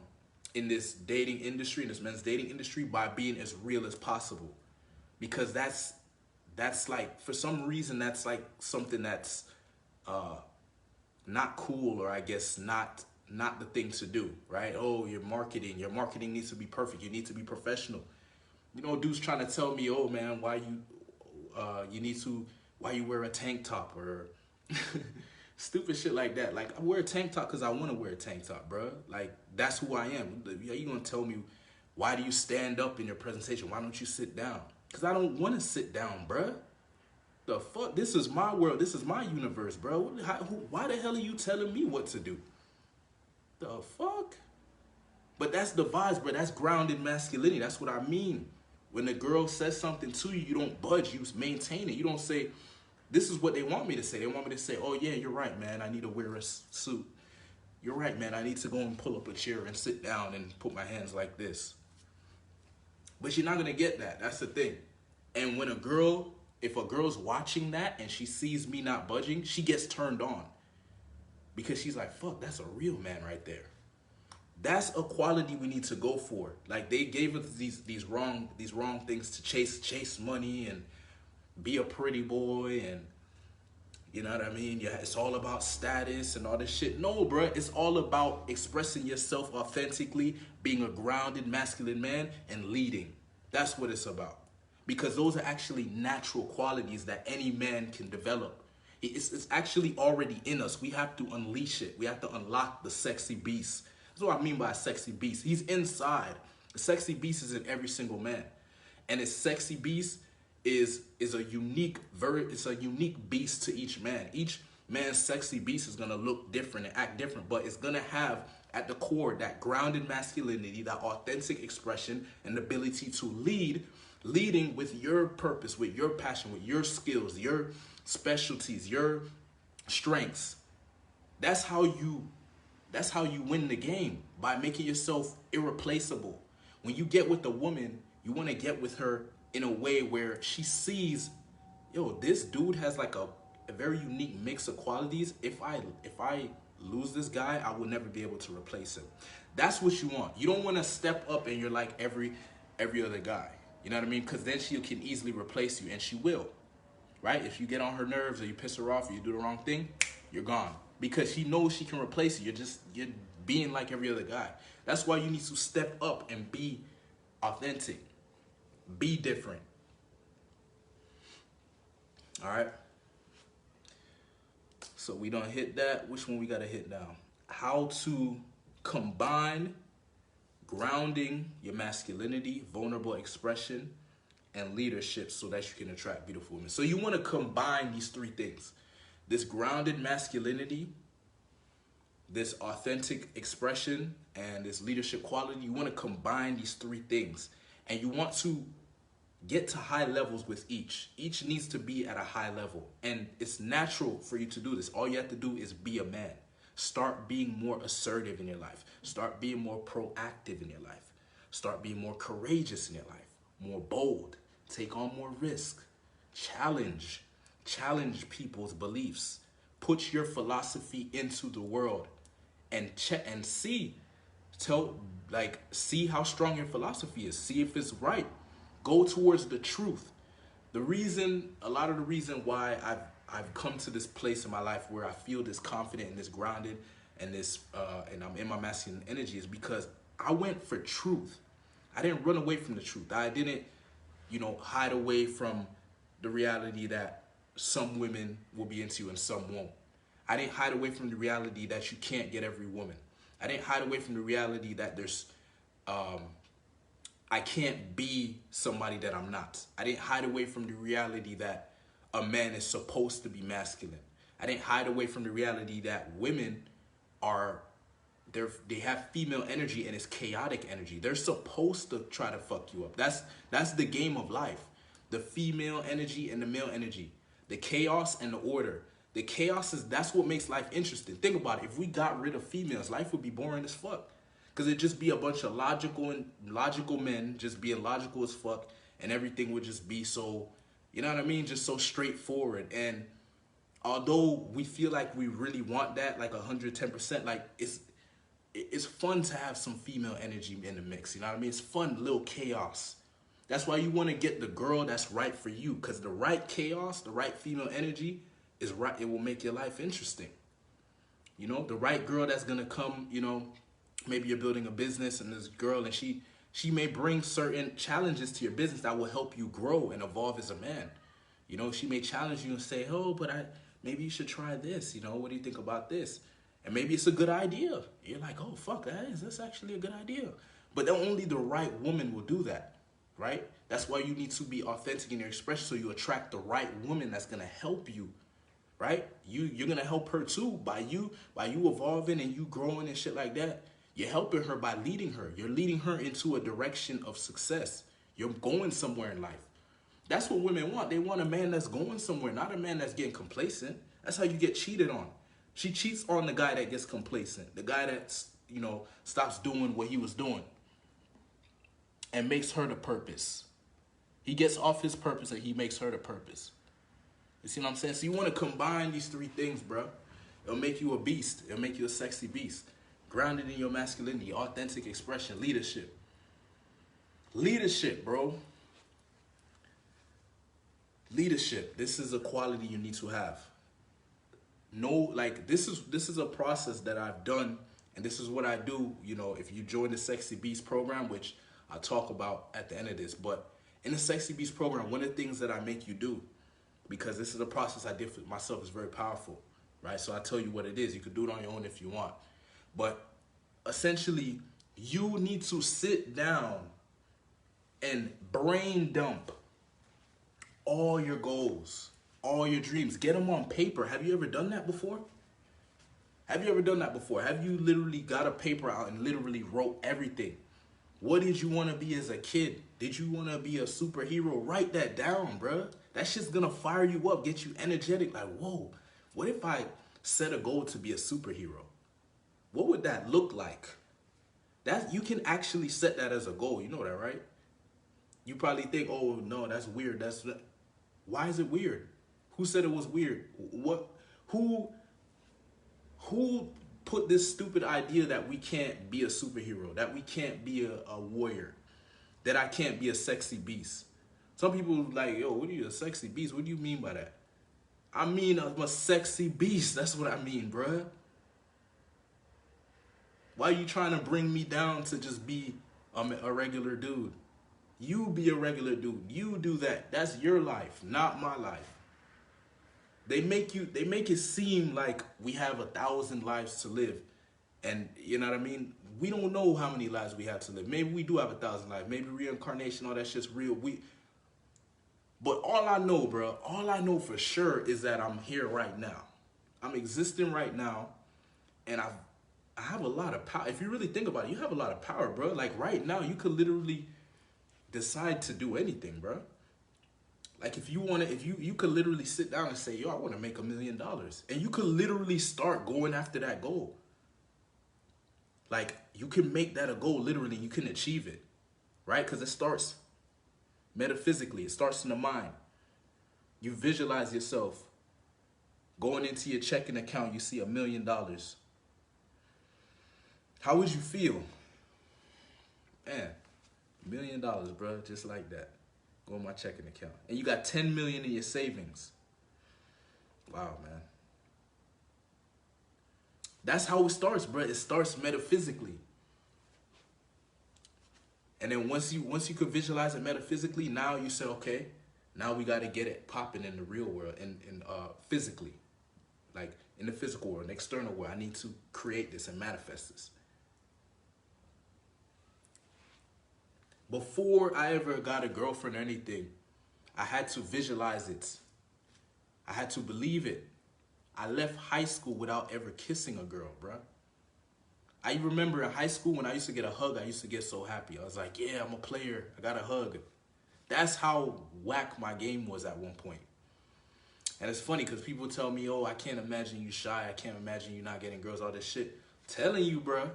in this dating industry, in this men's dating industry, by being as real as possible, because that's like, for some reason, that's like something that's uh, not cool, or I guess not the thing to do, right? Oh, your marketing needs to be perfect. You need to be professional. You know, dudes trying to tell me, oh man, why you wear a tank top or stupid shit like that. Like, I wear a tank top because I want to wear a tank top, bro. Like, that's who I am. You gonna tell me, why do you stand up in your presentation? Why don't you sit down? Because I don't want to sit down, bro. The fuck? This is my world. This is my universe, bro. Why the hell are you telling me what to do? The fuck? But that's the vibes, bro. That's grounded masculinity. That's what I mean. When the girl says something to you, you don't budge. You maintain it. You don't say, this is what they want me to say. They want me to say, oh yeah, you're right, man. I need to wear a suit. You're right, man. I need to go and pull up a chair and sit down and put my hands like this. But you're not going to get that. That's the thing. And when if a girl's watching that and she sees me not budging, she gets turned on. Because she's like, fuck, that's a real man right there. That's a quality we need to go for. Like, they gave us these wrong things to chase money and be a pretty boy, and you know what I mean? Yeah, it's all about status and all this shit. No, bro, it's all about expressing yourself authentically, being a grounded masculine man, and leading. That's what it's about. Because those are actually natural qualities that any man can develop. It's actually already in us. We have to unleash it. We have to unlock the sexy beast. That's what I mean by a sexy beast. He's inside. The sexy beast is in every single man. And his sexy beast is a unique beast to each man. Each man's sexy beast is gonna look different and act different, but it's gonna have at the core that grounded masculinity, that authentic expression, and the ability to leading with your purpose, with your passion, with your skills, your specialties, your strengths. That's how you win the game, by making yourself irreplaceable. When you get with a woman, you want to get with her in a way where she sees, yo, this dude has like a very unique mix of qualities. If I lose this guy, I will never be able to replace him. That's what you want. You don't want to step up and you're like every other guy. You know what I mean? Because then she can easily replace you, and she will. Right? If you get on her nerves or you piss her off or you do the wrong thing, you're gone. Because she knows she can replace you. You're being like every other guy. That's why you need to step up and be authentic. Be different. All right? So we done hit that. Which one we got to hit now? How to combine grounding your masculinity, vulnerable expression, and leadership so that you can attract beautiful women. So you want to combine these three things. This grounded masculinity, this authentic expression, and this leadership quality. You want to combine these three things. And you want to get to high levels with each. Each needs to be at a high level. And it's natural for you to do this. All you have to do is be a man. Start being more assertive in your life. Start being more proactive in your life. Start being more courageous in your life. More bold. Take on more risk. Challenge people's beliefs. Put your philosophy into the world and check and see how strong your philosophy is. See if it's right. Go towards the truth. A lot of the reason why I've come to this place in my life where I feel this confident and this grounded and and I'm in my masculine energy is because I went for truth. I didn't run away from the truth. I didn't, hide away from the reality that some women will be into you and some won't. I didn't hide away from the reality that you can't get every woman. I didn't hide away from the reality that I can't be somebody that I'm not. I didn't hide away from the reality that a man is supposed to be masculine. I didn't hide away from the reality that women they have female energy and it's chaotic energy. They're supposed to try to fuck you up. That's the game of life. The female energy and the male energy. The chaos and the order. The chaos that's what makes life interesting. Think about it. If we got rid of females, life would be boring as fuck. Cause it'd just be a bunch of logical men just being logical as fuck, and everything would just be so, you know what I mean, just so straightforward. And although we feel like we really want that, like 110%, like it's fun to have some female energy in the mix. You know what I mean? It's fun, little chaos. That's why you want to get the girl that's right for you, because the right chaos, the right female energy is right. It will make your life interesting. You know, the right girl that's gonna come. You know, maybe you're building a business, and this girl, and she may bring certain challenges to your business that will help you grow and evolve as a man. You know, she may challenge you and say, "Oh, but maybe you should try this. You know, what do you think about this?" And maybe it's a good idea. You're like, "Oh, fuck, that's actually a good idea." But only the right woman will do that, right? That's why you need to be authentic in your expression, so you attract the right woman that's gonna help you, right? You're gonna help her too by you evolving and you growing and shit like that. You're helping her by leading her. You're leading her into a direction of success. You're going somewhere in life. That's what women want. They want a man that's going somewhere, not a man that's getting complacent. That's how you get cheated on. She cheats on the guy that gets complacent, the guy that's, you know, stops doing what he was doing and makes her the purpose. He gets off his purpose and he makes her the purpose. You see what I'm saying? So you want to combine these three things, bro. It'll make you a beast. It'll make you a sexy beast. Grounded in your masculinity, authentic expression, leadership. Leadership, bro. Leadership. This is a quality you need to have. No, like this is a process that I've done, and this is what I do, you know, if you join the Sexy Beast program, which I'll talk about at the end of this. But in the Sexy Beast program, one of the things that I make you do, because this is a process I did for myself, is very powerful, right? So I tell you what it is. You can do it on your own if you want. But essentially, you need to sit down and brain dump all your goals, all your dreams. Get them on paper. Have you ever done that before? Have you ever done that before? Have you literally got a paper out and literally wrote everything? What did you want to be as a kid? Did you want to be a superhero? Write that down, bruh. That shit's gonna fire you up, get you energetic. Like, whoa, what if I set a goal to be a superhero? What would that look like? That you can actually set that as a goal. You know that, right? You probably think, oh no, that's weird. Why is it weird? Who said it was weird? Who put this stupid idea that we can't be a superhero, that we can't be a warrior, that I can't be a sexy beast? Some people like, yo, what are you, a sexy beast? What do you mean by that? I mean, I'm a sexy beast. That's what I mean, bruh. Why are you trying to bring me down to just be a regular dude? You be a regular dude. You do that. That's your life, not my life. They make it seem like we have 1,000 lives to live. And you know what I mean? We don't know how many lives we have to live. Maybe we do have 1,000 lives. Maybe reincarnation, all that shit's real. But all I know, bro, all I know for sure is that I'm here right now. I'm existing right now, and I have a lot of power. If you really think about it, you have a lot of power, bro. Like right now, you could literally decide to do anything, bro. Like if you want to, you could literally sit down and say, yo, I want to make $1 million. And you could literally start going after that goal. Like you can make that a goal, literally, you can achieve it, right? Because it starts metaphysically, it starts in the mind. You visualize yourself going into your checking account, you see $1 million. How would you feel? Man, $1 million, bro, just like that. Go in my checking account. And you got 10 million in your savings. Wow, man. That's how it starts, bro. It starts metaphysically. And then once you could visualize it metaphysically, now you say, okay, now we got to get it popping in the real world and physically. Like in the physical world, in the external world, I need to create this and manifest this. Before I ever got a girlfriend or anything, I had to visualize it. I had to believe it. I left high school without ever kissing a girl, bruh. I remember in high school when I used to get a hug, I used to get so happy. I was like, yeah, I'm a player. I got a hug. That's how whack my game was at one point. And it's funny because people tell me, oh, I can't imagine you shy. I can't imagine you not getting girls, all this shit. Telling you, bruh.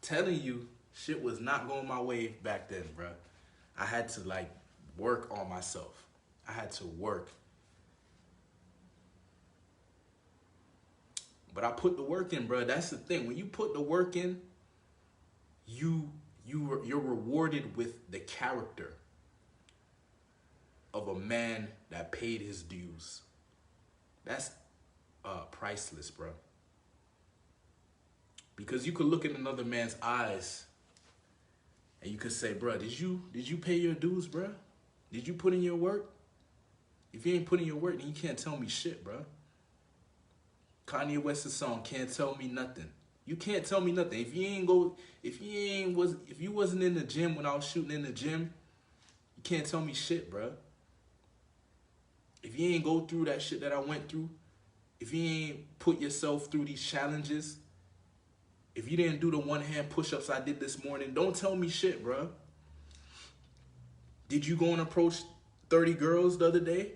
Telling you, shit was not going my way back then, bruh. I had to, like, work on myself. I had to work. But I put the work in, bruh. That's the thing. When you put the work in, you're rewarded with the character of a man that paid his dues. That's priceless, bro. Because you could look in another man's eyes and you could say, bro, did you pay your dues, bro? Did you put in your work? If you ain't put in your work, then you can't tell me shit, bro. Kanye West's song, Can't Tell Me Nothing. You can't tell me nothing. If you wasn't in the gym when I was shooting in the gym, you can't tell me shit, bro. If you ain't go through that shit that I went through, if you ain't put yourself through these challenges, if you didn't do the one-hand push-ups I did this morning, don't tell me shit, bro. Did you go and approach 30 girls the other day?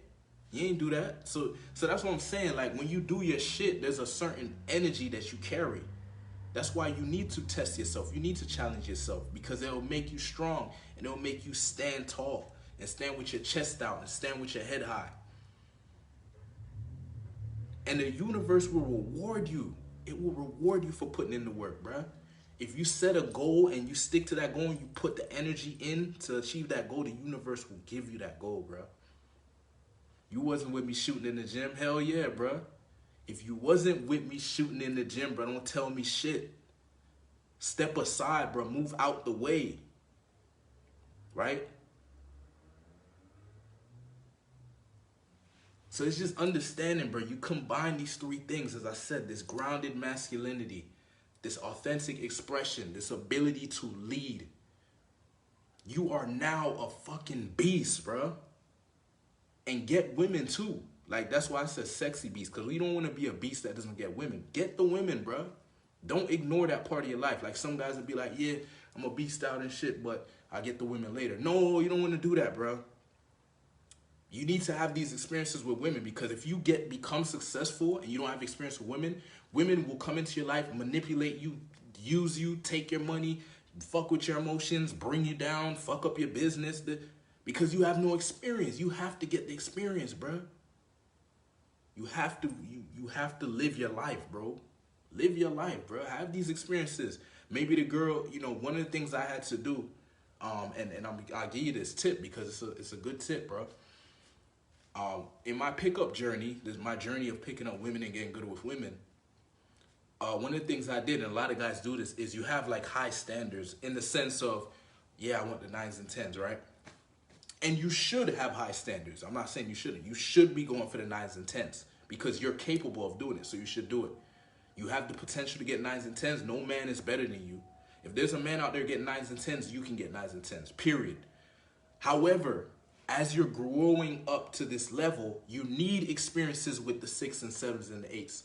You ain't do that. So that's what I'm saying. Like, when you do your shit, there's a certain energy that you carry. That's why you need to test yourself. You need to challenge yourself, because it'll make you strong and it'll make you stand tall and stand with your chest out and stand with your head high. And the universe will reward you. It will reward you for putting in the work, bruh. If you set a goal and you stick to that goal and you put the energy in to achieve that goal, the universe will give you that goal, bruh. You wasn't with me shooting in the gym? Hell yeah, bruh. If you wasn't with me shooting in the gym, bruh, don't tell me shit. Step aside, bruh. Move out the way. Right? So it's just understanding, bro. You combine these three things, as I said, this grounded masculinity, this authentic expression, this ability to lead. You are now a fucking beast, bro. And get women too. Like, that's why I said sexy beast, because we don't want to be a beast that doesn't get women. Get the women, bro. Don't ignore that part of your life. Like, some guys would be like, yeah, I'm a beast out and shit, but I get the women later. No, you don't want to do that, bro. You need to have these experiences with women, because if you become successful and you don't have experience with women, women will come into your life, manipulate you, use you, take your money, fuck with your emotions, bring you down, fuck up your business, because you have no experience. You have to get the experience, bro. You have to live your life, bro. Live your life, bro. Have these experiences. Maybe the girl, one of the things I had to do, and I'll give you this tip because it's a good tip, bro. In my pickup journey, this is my journey of picking up women and getting good with women. One of the things I did, and a lot of guys do this, is you have like high standards in the sense of, yeah, I want the 9s and 10s, right? And you should have high standards. I'm not saying you shouldn't. You should be going for the 9s and 10s because you're capable of doing it, so you should do it. You have the potential to get 9s and 10s. No man is better than you. If there's a man out there getting 9s and 10s, you can get 9s and 10s, period. However, as you're growing up to this level, you need experiences with the 6s and 7s and the 8s.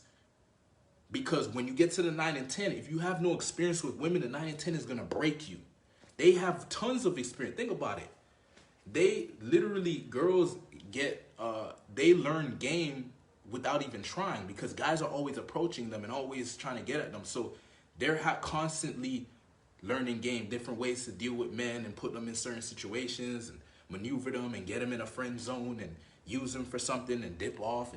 Because when you get to the 9 and 10, if you have no experience with women, the 9 and 10 is going to break you. They have tons of experience. Think about it. They literally, girls they learn game without even trying, because guys are always approaching them and always trying to get at them. So they're constantly learning game, different ways to deal with men and put them in certain situations and maneuver them and get them in a friend zone and use them for something and dip off.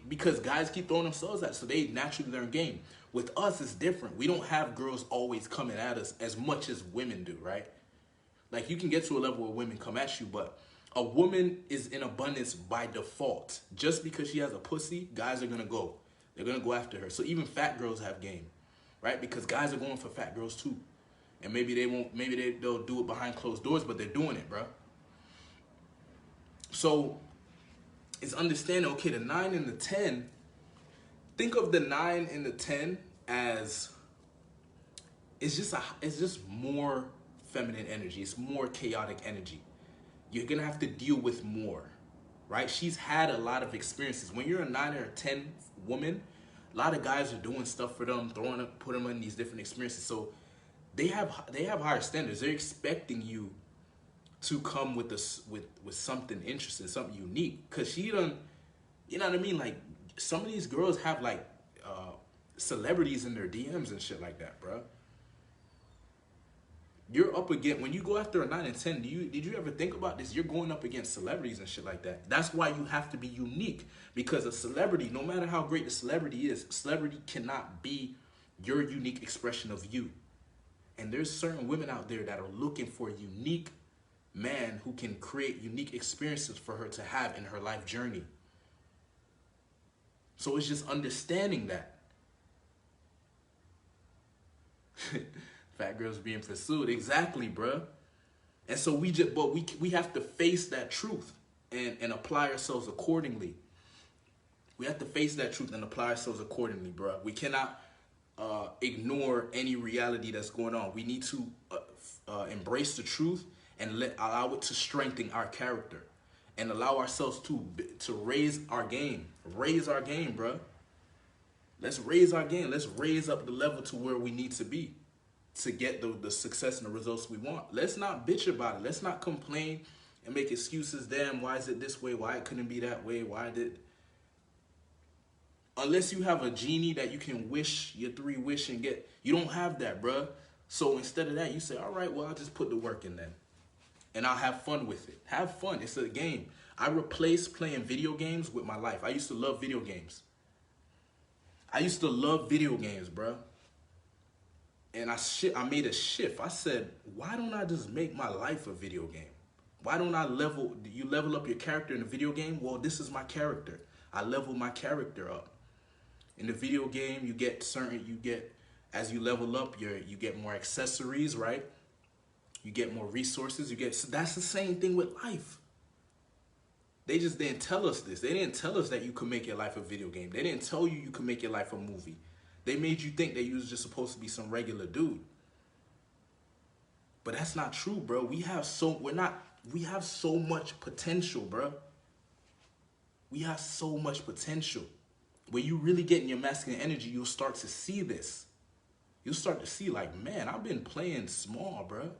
Because guys keep throwing themselves at, so they naturally learn game. With us, it's different. We don't have girls always coming at us as much as women do, right? Like, you can get to a level where women come at you, but a woman is in abundance by default. Just because she has a pussy, guys are gonna go. They're gonna go after her. So even fat girls have game, right? Because guys are going for fat girls too. And maybe they won't, they'll do it behind closed doors, but they're doing it, bro. So it's understanding, okay, the 9 and the 10, think of the 9 and the 10 as, it's just more feminine energy. It's more chaotic energy. You're gonna have to deal with more, right? She's had a lot of experiences. When you're a 9 or a 10 woman, a lot of guys are doing stuff for them, put them in these different experiences. So they have higher standards. They're expecting you to come with something interesting, something unique, because she done You know what I mean? Like, some of these girls have like celebrities in their DMs and shit like that, bro. You're up against, when you go after a 9 and 10, did you ever think about this? You're going up against celebrities and shit like that. That's why you have to be unique, because a celebrity, no matter how great the celebrity is, celebrity cannot be your unique expression of you. And there's certain women out there that are looking for a unique man who can create unique experiences for her to have in her life journey. So it's just understanding that. Fat girls being pursued, exactly, bruh. And so we have to face that truth and apply ourselves accordingly. We have to face that truth and apply ourselves accordingly, bruh. We cannot ignore any reality that's going on. We need to embrace the truth and allow it to strengthen our character, and allow ourselves to raise our game. Raise our game, bruh. Let's raise our game. Let's raise up the level to where we need to be to get the success and the results we want. Let's not bitch about it. Let's not complain and make excuses. Damn, why is it this way? Why it couldn't be that way? Why did... Unless you have a genie that you can wish your 3 wish and get. You don't have that, bruh. So instead of that, you say, all right, well, I'll just put the work in then. And I'll have fun with it. Have fun. It's a game. I replaced playing video games with my life. I used to love video games. Bruh. And I made a shift. I said, why don't I just make my life a video game? Why don't I level up your character in a video game? Well, this is my character. I level my character up. In the video game, as you level up, you get more accessories, right? You get more resources. That's the same thing with life. They just didn't tell us this. They didn't tell us that you could make your life a video game. They didn't tell you could make your life a movie. They made you think that you was just supposed to be some regular dude. But that's not true, bro. We have so much potential, bro. We have so much potential. When you really get in your masculine energy, you'll start to see this. You'll start to see like, man, I've been playing small, bro.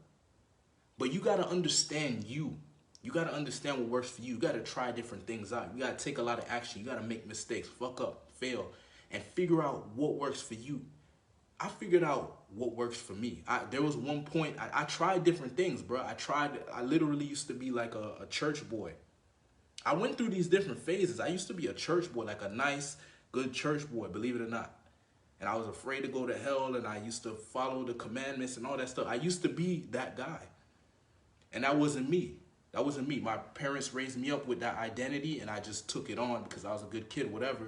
But you got to understand you. You got to understand what works for you. You got to try different things out. You got to take a lot of action. You got to make mistakes, fuck up, fail, and figure out what works for you. I figured out what works for me. There was one point, I tried different things, bro. I literally used to be like a church boy. I went through these different phases. I used to be a church boy, like a nice, good church boy, believe it or not. And I was afraid to go to hell, and I used to follow the commandments and all that stuff. I used to be that guy. And that wasn't me. That wasn't me. My parents raised me up with that identity, and I just took it on because I was a good kid, whatever.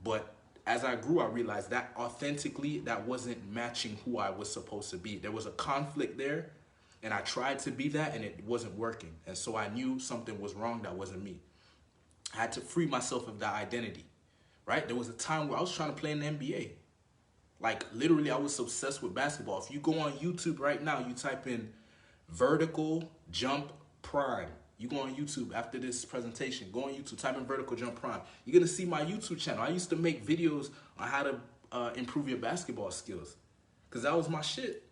But as I grew, I realized that authentically, that wasn't matching who I was supposed to be. There was a conflict there, and I tried to be that, and it wasn't working. And so I knew something was wrong. That wasn't me. I had to free myself of that identity, right? There was a time where I was trying to play in the NBA. Like, literally, I was obsessed with basketball. If you go on YouTube right now, you type in vertical jump prime. You go on YouTube after this presentation, go on YouTube, type in vertical jump prime. You're going to see my YouTube channel. I used to make videos on how to improve your basketball skills because that was my shit.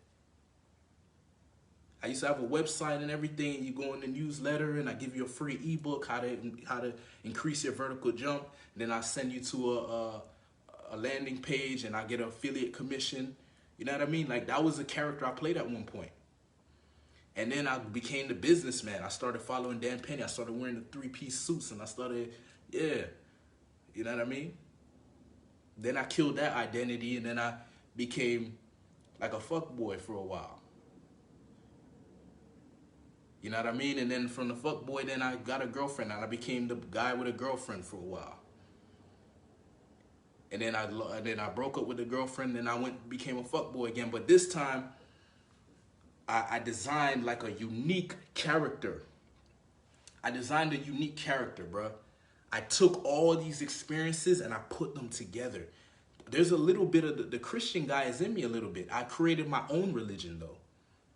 I used to have a website and everything. You go in the newsletter and I give you a free ebook, how to increase your vertical jump. And then I send you to a landing page and I get an affiliate commission. You know what I mean? Like, that was a character I played at one point. And then I became the businessman. I started following Dan Penny. I started wearing the 3-piece suits and I started, yeah, you know what I mean? Then I killed that identity and then I became like a fuckboy for a while. You know what I mean? And then from the fuckboy, then I got a girlfriend and I became the guy with a girlfriend for a while. And then I broke up with the girlfriend and I became a fuckboy again. But this time, I designed like a unique character. I designed a unique character, bro. I took all these experiences and I put them together. There's a little bit of the Christian guy is in me a little bit. I created my own religion though.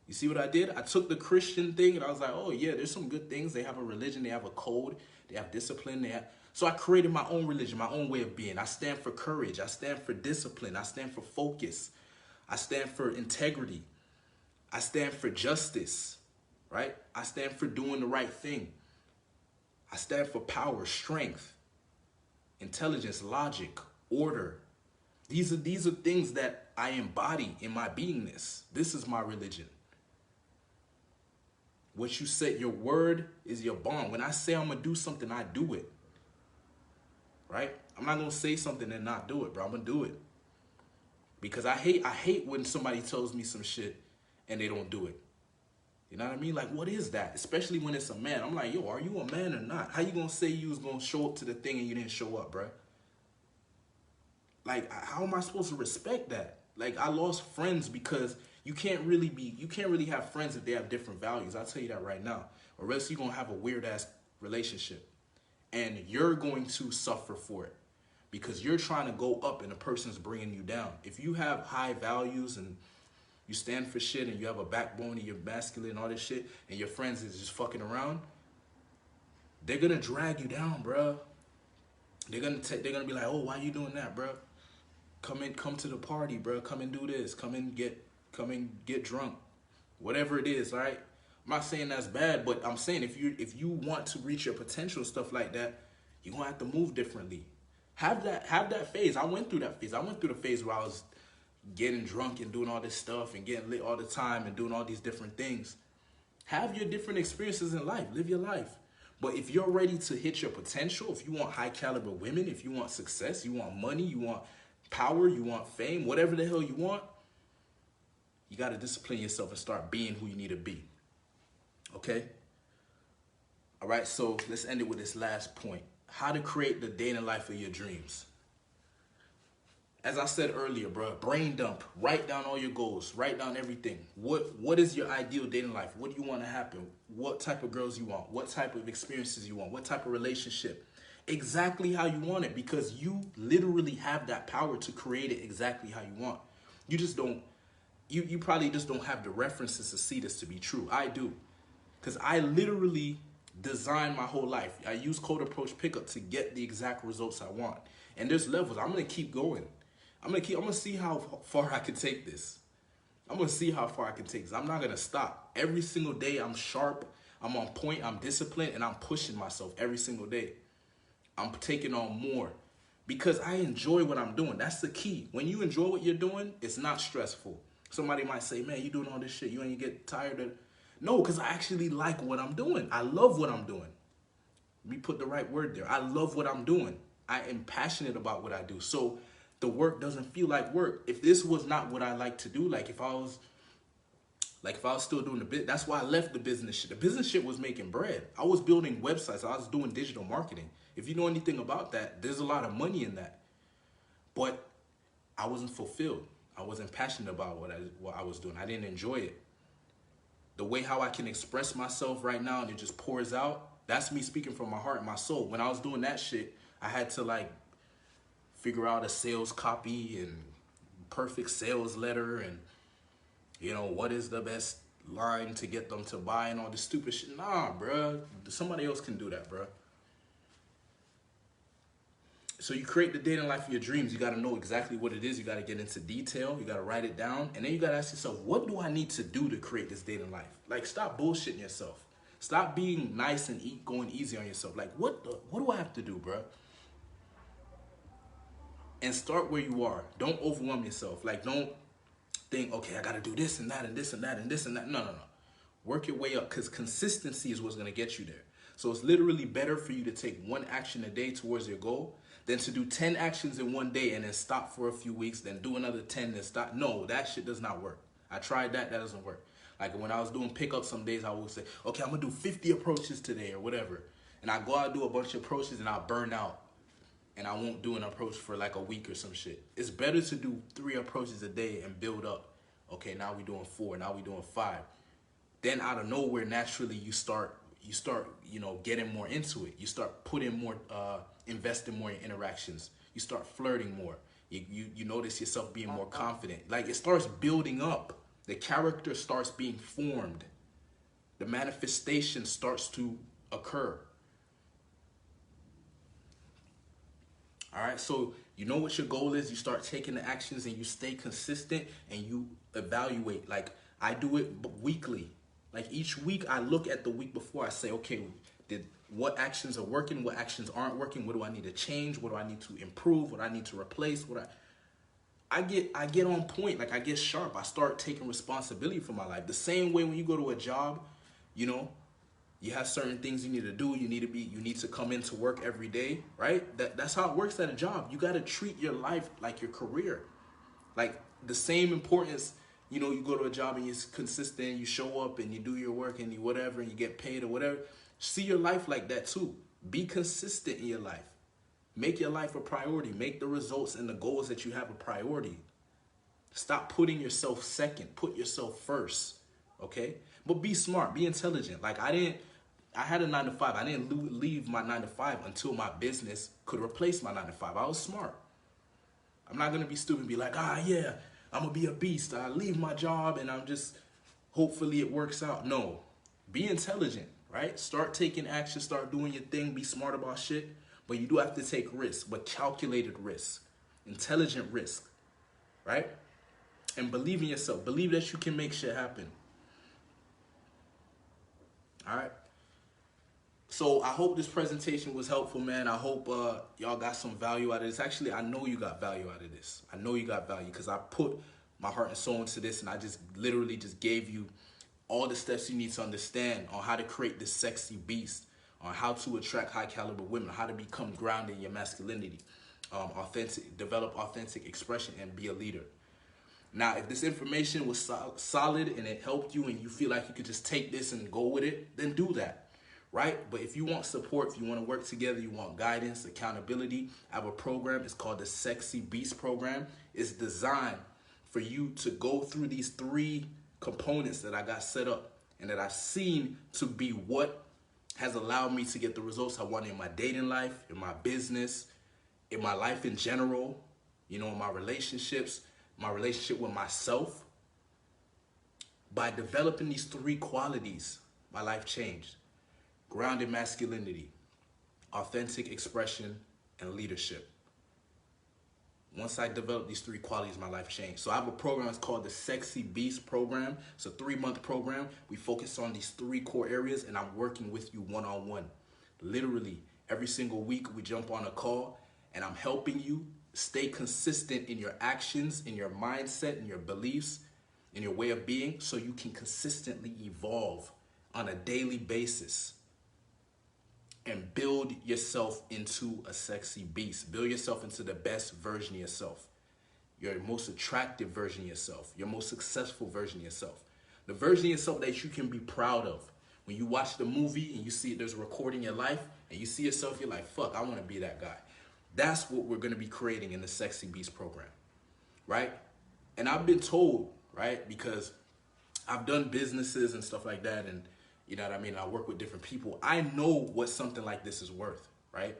You see what I did? I took the Christian thing and I was like, oh yeah, there's some good things. They have a religion, they have a code, they have discipline. So I created my own religion, my own way of being. I stand for courage. I stand for discipline. I stand for focus. I stand for integrity. I stand for justice, right? I stand for doing the right thing. I stand for power, strength. intelligence, logic, order. These are things that I embody in my beingness. This is my religion. What you said, your word is your bond. When I say I'm gonna do something, I do it. Right? I'm not gonna say something and not do it, bro. I'm gonna do it. Because I hate when somebody tells me some shit and they don't do it. You know what I mean? Like, what is that? Especially when it's a man. I'm like, yo, are you a man or not? How you gonna say you was gonna show up to the thing and you didn't show up, bro? Like, how am I supposed to respect that? Like, I lost friends because you can't really have friends if they have different values. I'll tell you that right now. Or else you're gonna have a weird ass relationship. And you're going to suffer for it. Because you're trying to go up and the person's bringing you down. If you have high values and you stand for shit and you have a backbone and you're masculine and all this shit, and your friends is just fucking around, they're gonna drag you down, bro. They're gonna be like, oh, why you doing that, bro? Come to the party, bro. Come and do this. Come and get drunk. Whatever it is, right? I'm not saying that's bad, but I'm saying if you want to reach your potential, stuff like that, you're gonna have to move differently. Have that phase. I went through that phase. I went through the phase where I was getting drunk and doing all this stuff and getting lit all the time and doing all these different things. Have your different experiences in life. Live your life. But if you're ready to hit your potential, if you want high caliber women, if you want success, you want money, you want power, you want fame, whatever the hell you want, you got to discipline yourself and start being who you need to be. Okay? All right, so let's end it with this last point. How to create the dating life of your dreams. As I said earlier, bro, brain dump. Write down all your goals. Write down everything. What is your ideal dating life? What do you want to happen? What type of girls you want? What type of experiences you want? What type of relationship? Exactly how you want it, because you literally have that power to create it exactly how you want. You just don't, you probably just don't have the references to see this to be true. I do. Because I literally design my whole life. I use cold approach pickup to get the exact results I want. And there's levels. I'm going to keep going. I'm gonna see how far I can take this. I'm gonna see how far I can take this. I'm not gonna stop. Every single day I'm sharp, I'm on point, I'm disciplined, and I'm pushing myself every single day. I'm taking on more because I enjoy what I'm doing. That's the key. When you enjoy what you're doing, it's not stressful. Somebody might say, man, you doing all this shit, you ain't get tired of it. No, because I actually like what I'm doing. I love what I'm doing. Let me put the right word there. I love what I'm doing. I am passionate about what I do. So the work doesn't feel like work. If this was not what I like to do, like if I was still doing the bit, that's why I left the business shit. The business shit was making bread. I was building websites. I was doing digital marketing. If you know anything about that, there's a lot of money in that. But I wasn't fulfilled. I wasn't passionate about what I was doing. I didn't enjoy it. The way how I can express myself right now and it just pours out, that's me speaking from my heart and my soul. When I was doing that shit, I had to like figure out a sales copy and perfect sales letter and, you know, what is the best line to get them to buy and all this stupid shit. Nah, bruh. Somebody else can do that, bruh. So you create the dating life of your dreams. You got to know exactly what it is. You got to get into detail. You got to write it down. And then you got to ask yourself, what do I need to do to create this dating life? Like, stop bullshitting yourself. Stop being nice and going easy on yourself. Like, what do I have to do, bruh? And start where you are. Don't overwhelm yourself. Like, don't think, okay, I got to do this and that and this and that and this and that. No. Work your way up, because consistency is what's going to get you there. So it's literally better for you to take one action a day towards your goal than to do 10 actions in one day and then stop for a few weeks, then do another 10 and stop. No, that shit does not work. I tried that. That doesn't work. Like when I was doing pickup some days, I would say, okay, I'm going to do 50 approaches today or whatever. And I go out and do a bunch of approaches and I'll burn out. And I won't do an approach for like a week or some shit. It's better to do 3 approaches a day and build up. Okay, now we're doing 4. Now we're doing 5. Then out of nowhere, naturally, you start, you know, getting more into it. You start putting more, investing more in interactions. You start flirting more. You notice yourself being more confident. Like it starts building up. The character starts being formed. The manifestation starts to occur. All right, so you know what your goal is. You start taking the actions and you stay consistent and you evaluate. Like I do it weekly. Like each week I look at the week before. I say, okay, what actions are working, what actions aren't working, what do I need to change, what do I need to improve, what I need to replace, I get on point, like I get sharp. I start taking responsibility for my life. The same way when you go to a job, you know, you have certain things you need to do. You need to come into work every day, right? That's how it works at a job. You got to treat your life like your career. Like the same importance, you know, you go to a job and you're consistent, you show up and you do your work and you whatever and you get paid or whatever. See your life like that too. Be consistent in your life. Make your life a priority. Make the results and the goals that you have a priority. Stop putting yourself second. Put yourself first. Okay? But be smart. Be intelligent. Like I had a 9 to 5. I didn't leave my 9 to 5 until my business could replace my 9 to 5. I was smart. I'm not going to be stupid and be like, yeah, I'm going to be a beast. I leave my job and I'm just, hopefully it works out. No. Be intelligent, right? Start taking action. Start doing your thing. Be smart about shit. But you do have to take risks, but calculated risks, intelligent risk, right? And believe in yourself. Believe that you can make shit happen. All right? So I hope this presentation was helpful, man. I hope y'all got some value out of this. Actually, I know you got value out of this. I know you got value because I put my heart and soul into this, and I just literally just gave you all the steps you need to understand on how to create this sexy beast, on how to attract high caliber women, how to become grounded in your masculinity, develop authentic expression, and be a leader. Now, if this information was solid and it helped you and you feel like you could just take this and go with it, then do that, right? But if you want support, if you want to work together, you want guidance, accountability, I have a program. It's called the Sexy Beast Program. It's designed for you to go through these 3 components that I got set up and that I've seen to be what has allowed me to get the results I want in my dating life, in my business, in my life in general, you know, in my relationships, my relationship with myself. By developing these 3 qualities, my life changed. Grounded masculinity, authentic expression, and leadership. Once I developed these 3 qualities, my life changed. So I have a program, it's called the Sexy Beast Program. It's a 3-month program. We focus on these 3 core areas, and I'm working with you one-on-one. Literally, every single week we jump on a call, and I'm helping you stay consistent in your actions, in your mindset, in your beliefs, in your way of being, so you can consistently evolve on a daily basis and build yourself into a sexy beast. Build yourself into the best version of yourself, your most attractive version of yourself, your most successful version of yourself, the version of yourself that you can be proud of. When you watch the movie and you see there's a recording your life and you see yourself, you're like, fuck, I want to be that guy. That's what we're going to be creating in the Sexy Beast Program, right? And I've been told, right, because I've done businesses and stuff like that, and you know what I mean, I work with different people. I know what something like this is worth, right?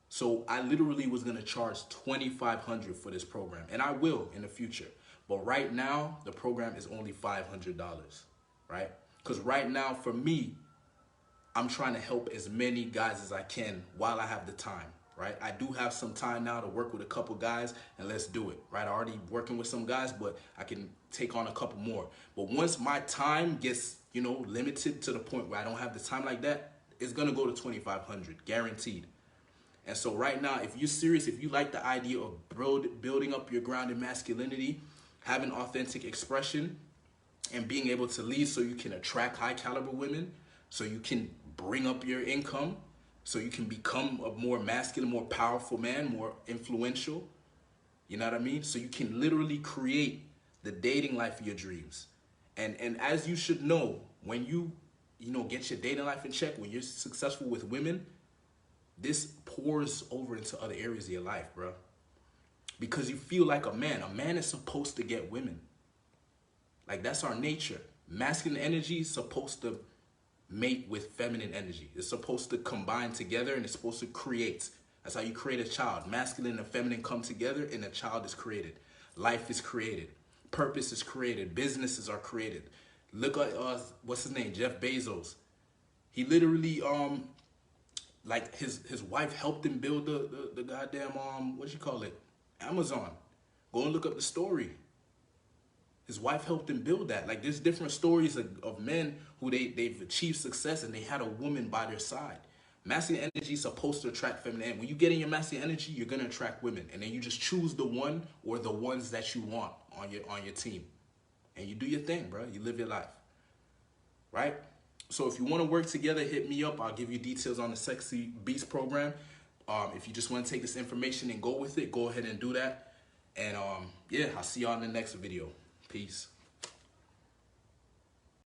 So I literally was going to charge $2,500 for this program, and I will in the future. But right now, the program is only $500, right? Because right now, for me, I'm trying to help as many guys as I can while I have the time, right? I do have some time now to work with a couple guys, and let's do it, right? I'm already working with some guys, but I can take on a couple more. But once my time gets, you know, limited to the point where I don't have the time like that, it's going to go to $2,500, guaranteed. And so right now, if you're serious, if you like the idea of building up your grounded masculinity, having authentic expression, and being able to lead so you can attract high caliber women, so you can bring up your income, so you can become a more masculine, more powerful man, more influential, you know what I mean? So you can literally create the dating life of your dreams. And as you should know, when you know, get your dating life in check, when you're successful with women, this pours over into other areas of your life, bro. Because you feel like a man. A man is supposed to get women. Like, that's our nature. Masculine energy is supposed to mate with feminine energy. It's supposed to combine together, and it's supposed to create. That's how you create a child. Masculine and feminine come together, and a child is created. Life is created. Purpose is created. Businesses are created. Look at, what's his name? Jeff Bezos. He literally, like his wife helped him build the goddamn, what you call it? Amazon. Go and look up the story. His wife helped him build that. Like, there's different stories of men who they've achieved success and they had a woman by their side. Masculine energy is supposed to attract feminine. When you get in your masculine energy, you're gonna attract women, and then you just choose the one or the ones that you want on your team, and you do your thing, bro. You live your life, right? So if you want to work together, hit me up. I'll give you details on the Sexy Beast program. If you just want to take this information and go with it, go ahead and do that. And yeah, I'll see y'all in the next video. Peace.